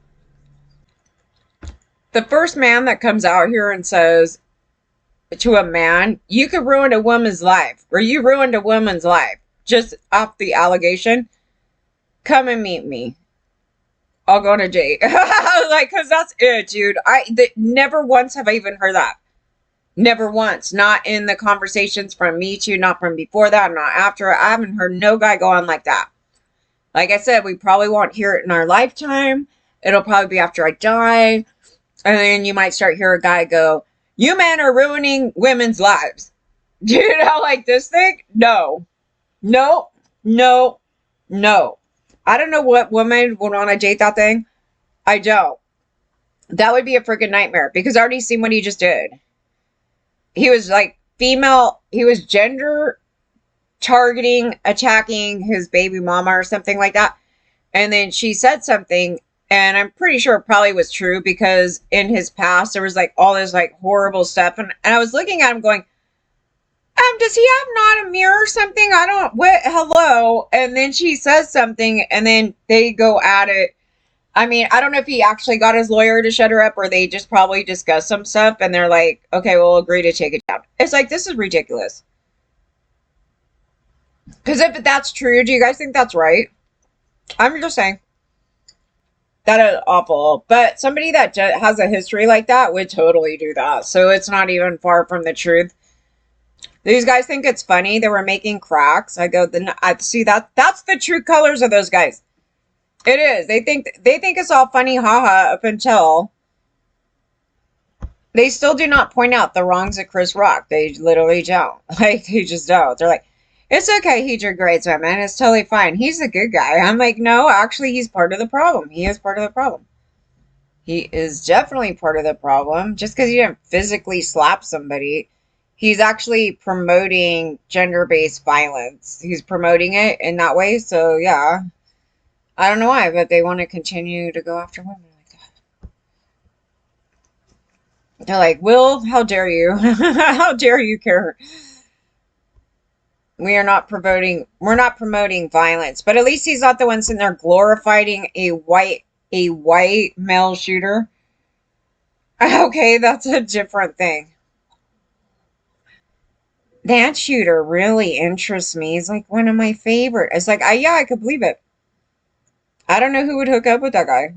The first man that comes out here and says to a man, you could ruin a woman's life, or you ruined a woman's life, just off the allegation, come and meet me. I'll go on a date. Like, because that's it, dude. Never once have I even heard that. Never once. Not in the conversations from Me Too, not from before that, not after. I haven't heard no guy go on like that. Like I said, we probably won't hear it in our lifetime. It'll probably be after I die. And then you might start hear a guy go, you men are ruining women's lives. Do you know, like this thing? No. No. No. No. I don't know what woman would want to date that thing. I don't. That would be a freaking nightmare because I already seen what he just did. He was like female. He was gender targeting, attacking his baby mama or something like that. And then she said something, and I'm pretty sure it probably was true because in his past there was like all this like horrible stuff. And I was looking at him going, does he have not a mirror or something? I don't, what, hello? And then she says something and then they go at it. I mean, I don't know if he actually got his lawyer to shut her up or they just probably discussed some stuff and they're like, okay, we'll agree to take it down. It's like, this is ridiculous. Because if that's true, do you guys think that's right? I'm just saying. That is awful. But somebody that has a history like that would totally do that. So it's not even far from the truth. These guys think it's funny. They were making cracks. I go, I see that's the true colors of those guys. It is. They think it's all funny, haha, up until they still do not point out the wrongs of Chris Rock. They literally don't. Like, they just don't. They're like, it's okay, he degrades women. It's totally fine. He's a good guy. I'm like, no, actually, he's part of the problem. He is part of the problem. He is definitely part of the problem. Just because he didn't physically slap somebody, he's actually promoting gender-based violence. He's promoting it in that way. So, yeah. I don't know why, but they want to continue to go after women like that. They're like, Will, how dare you? How dare you care? We're not promoting violence. But at least he's not the one sitting there glorifying a white male shooter. Okay, that's a different thing. That shooter really interests me. He's like one of my favorite. It's like, yeah, I could believe it. I don't know who would hook up with that guy.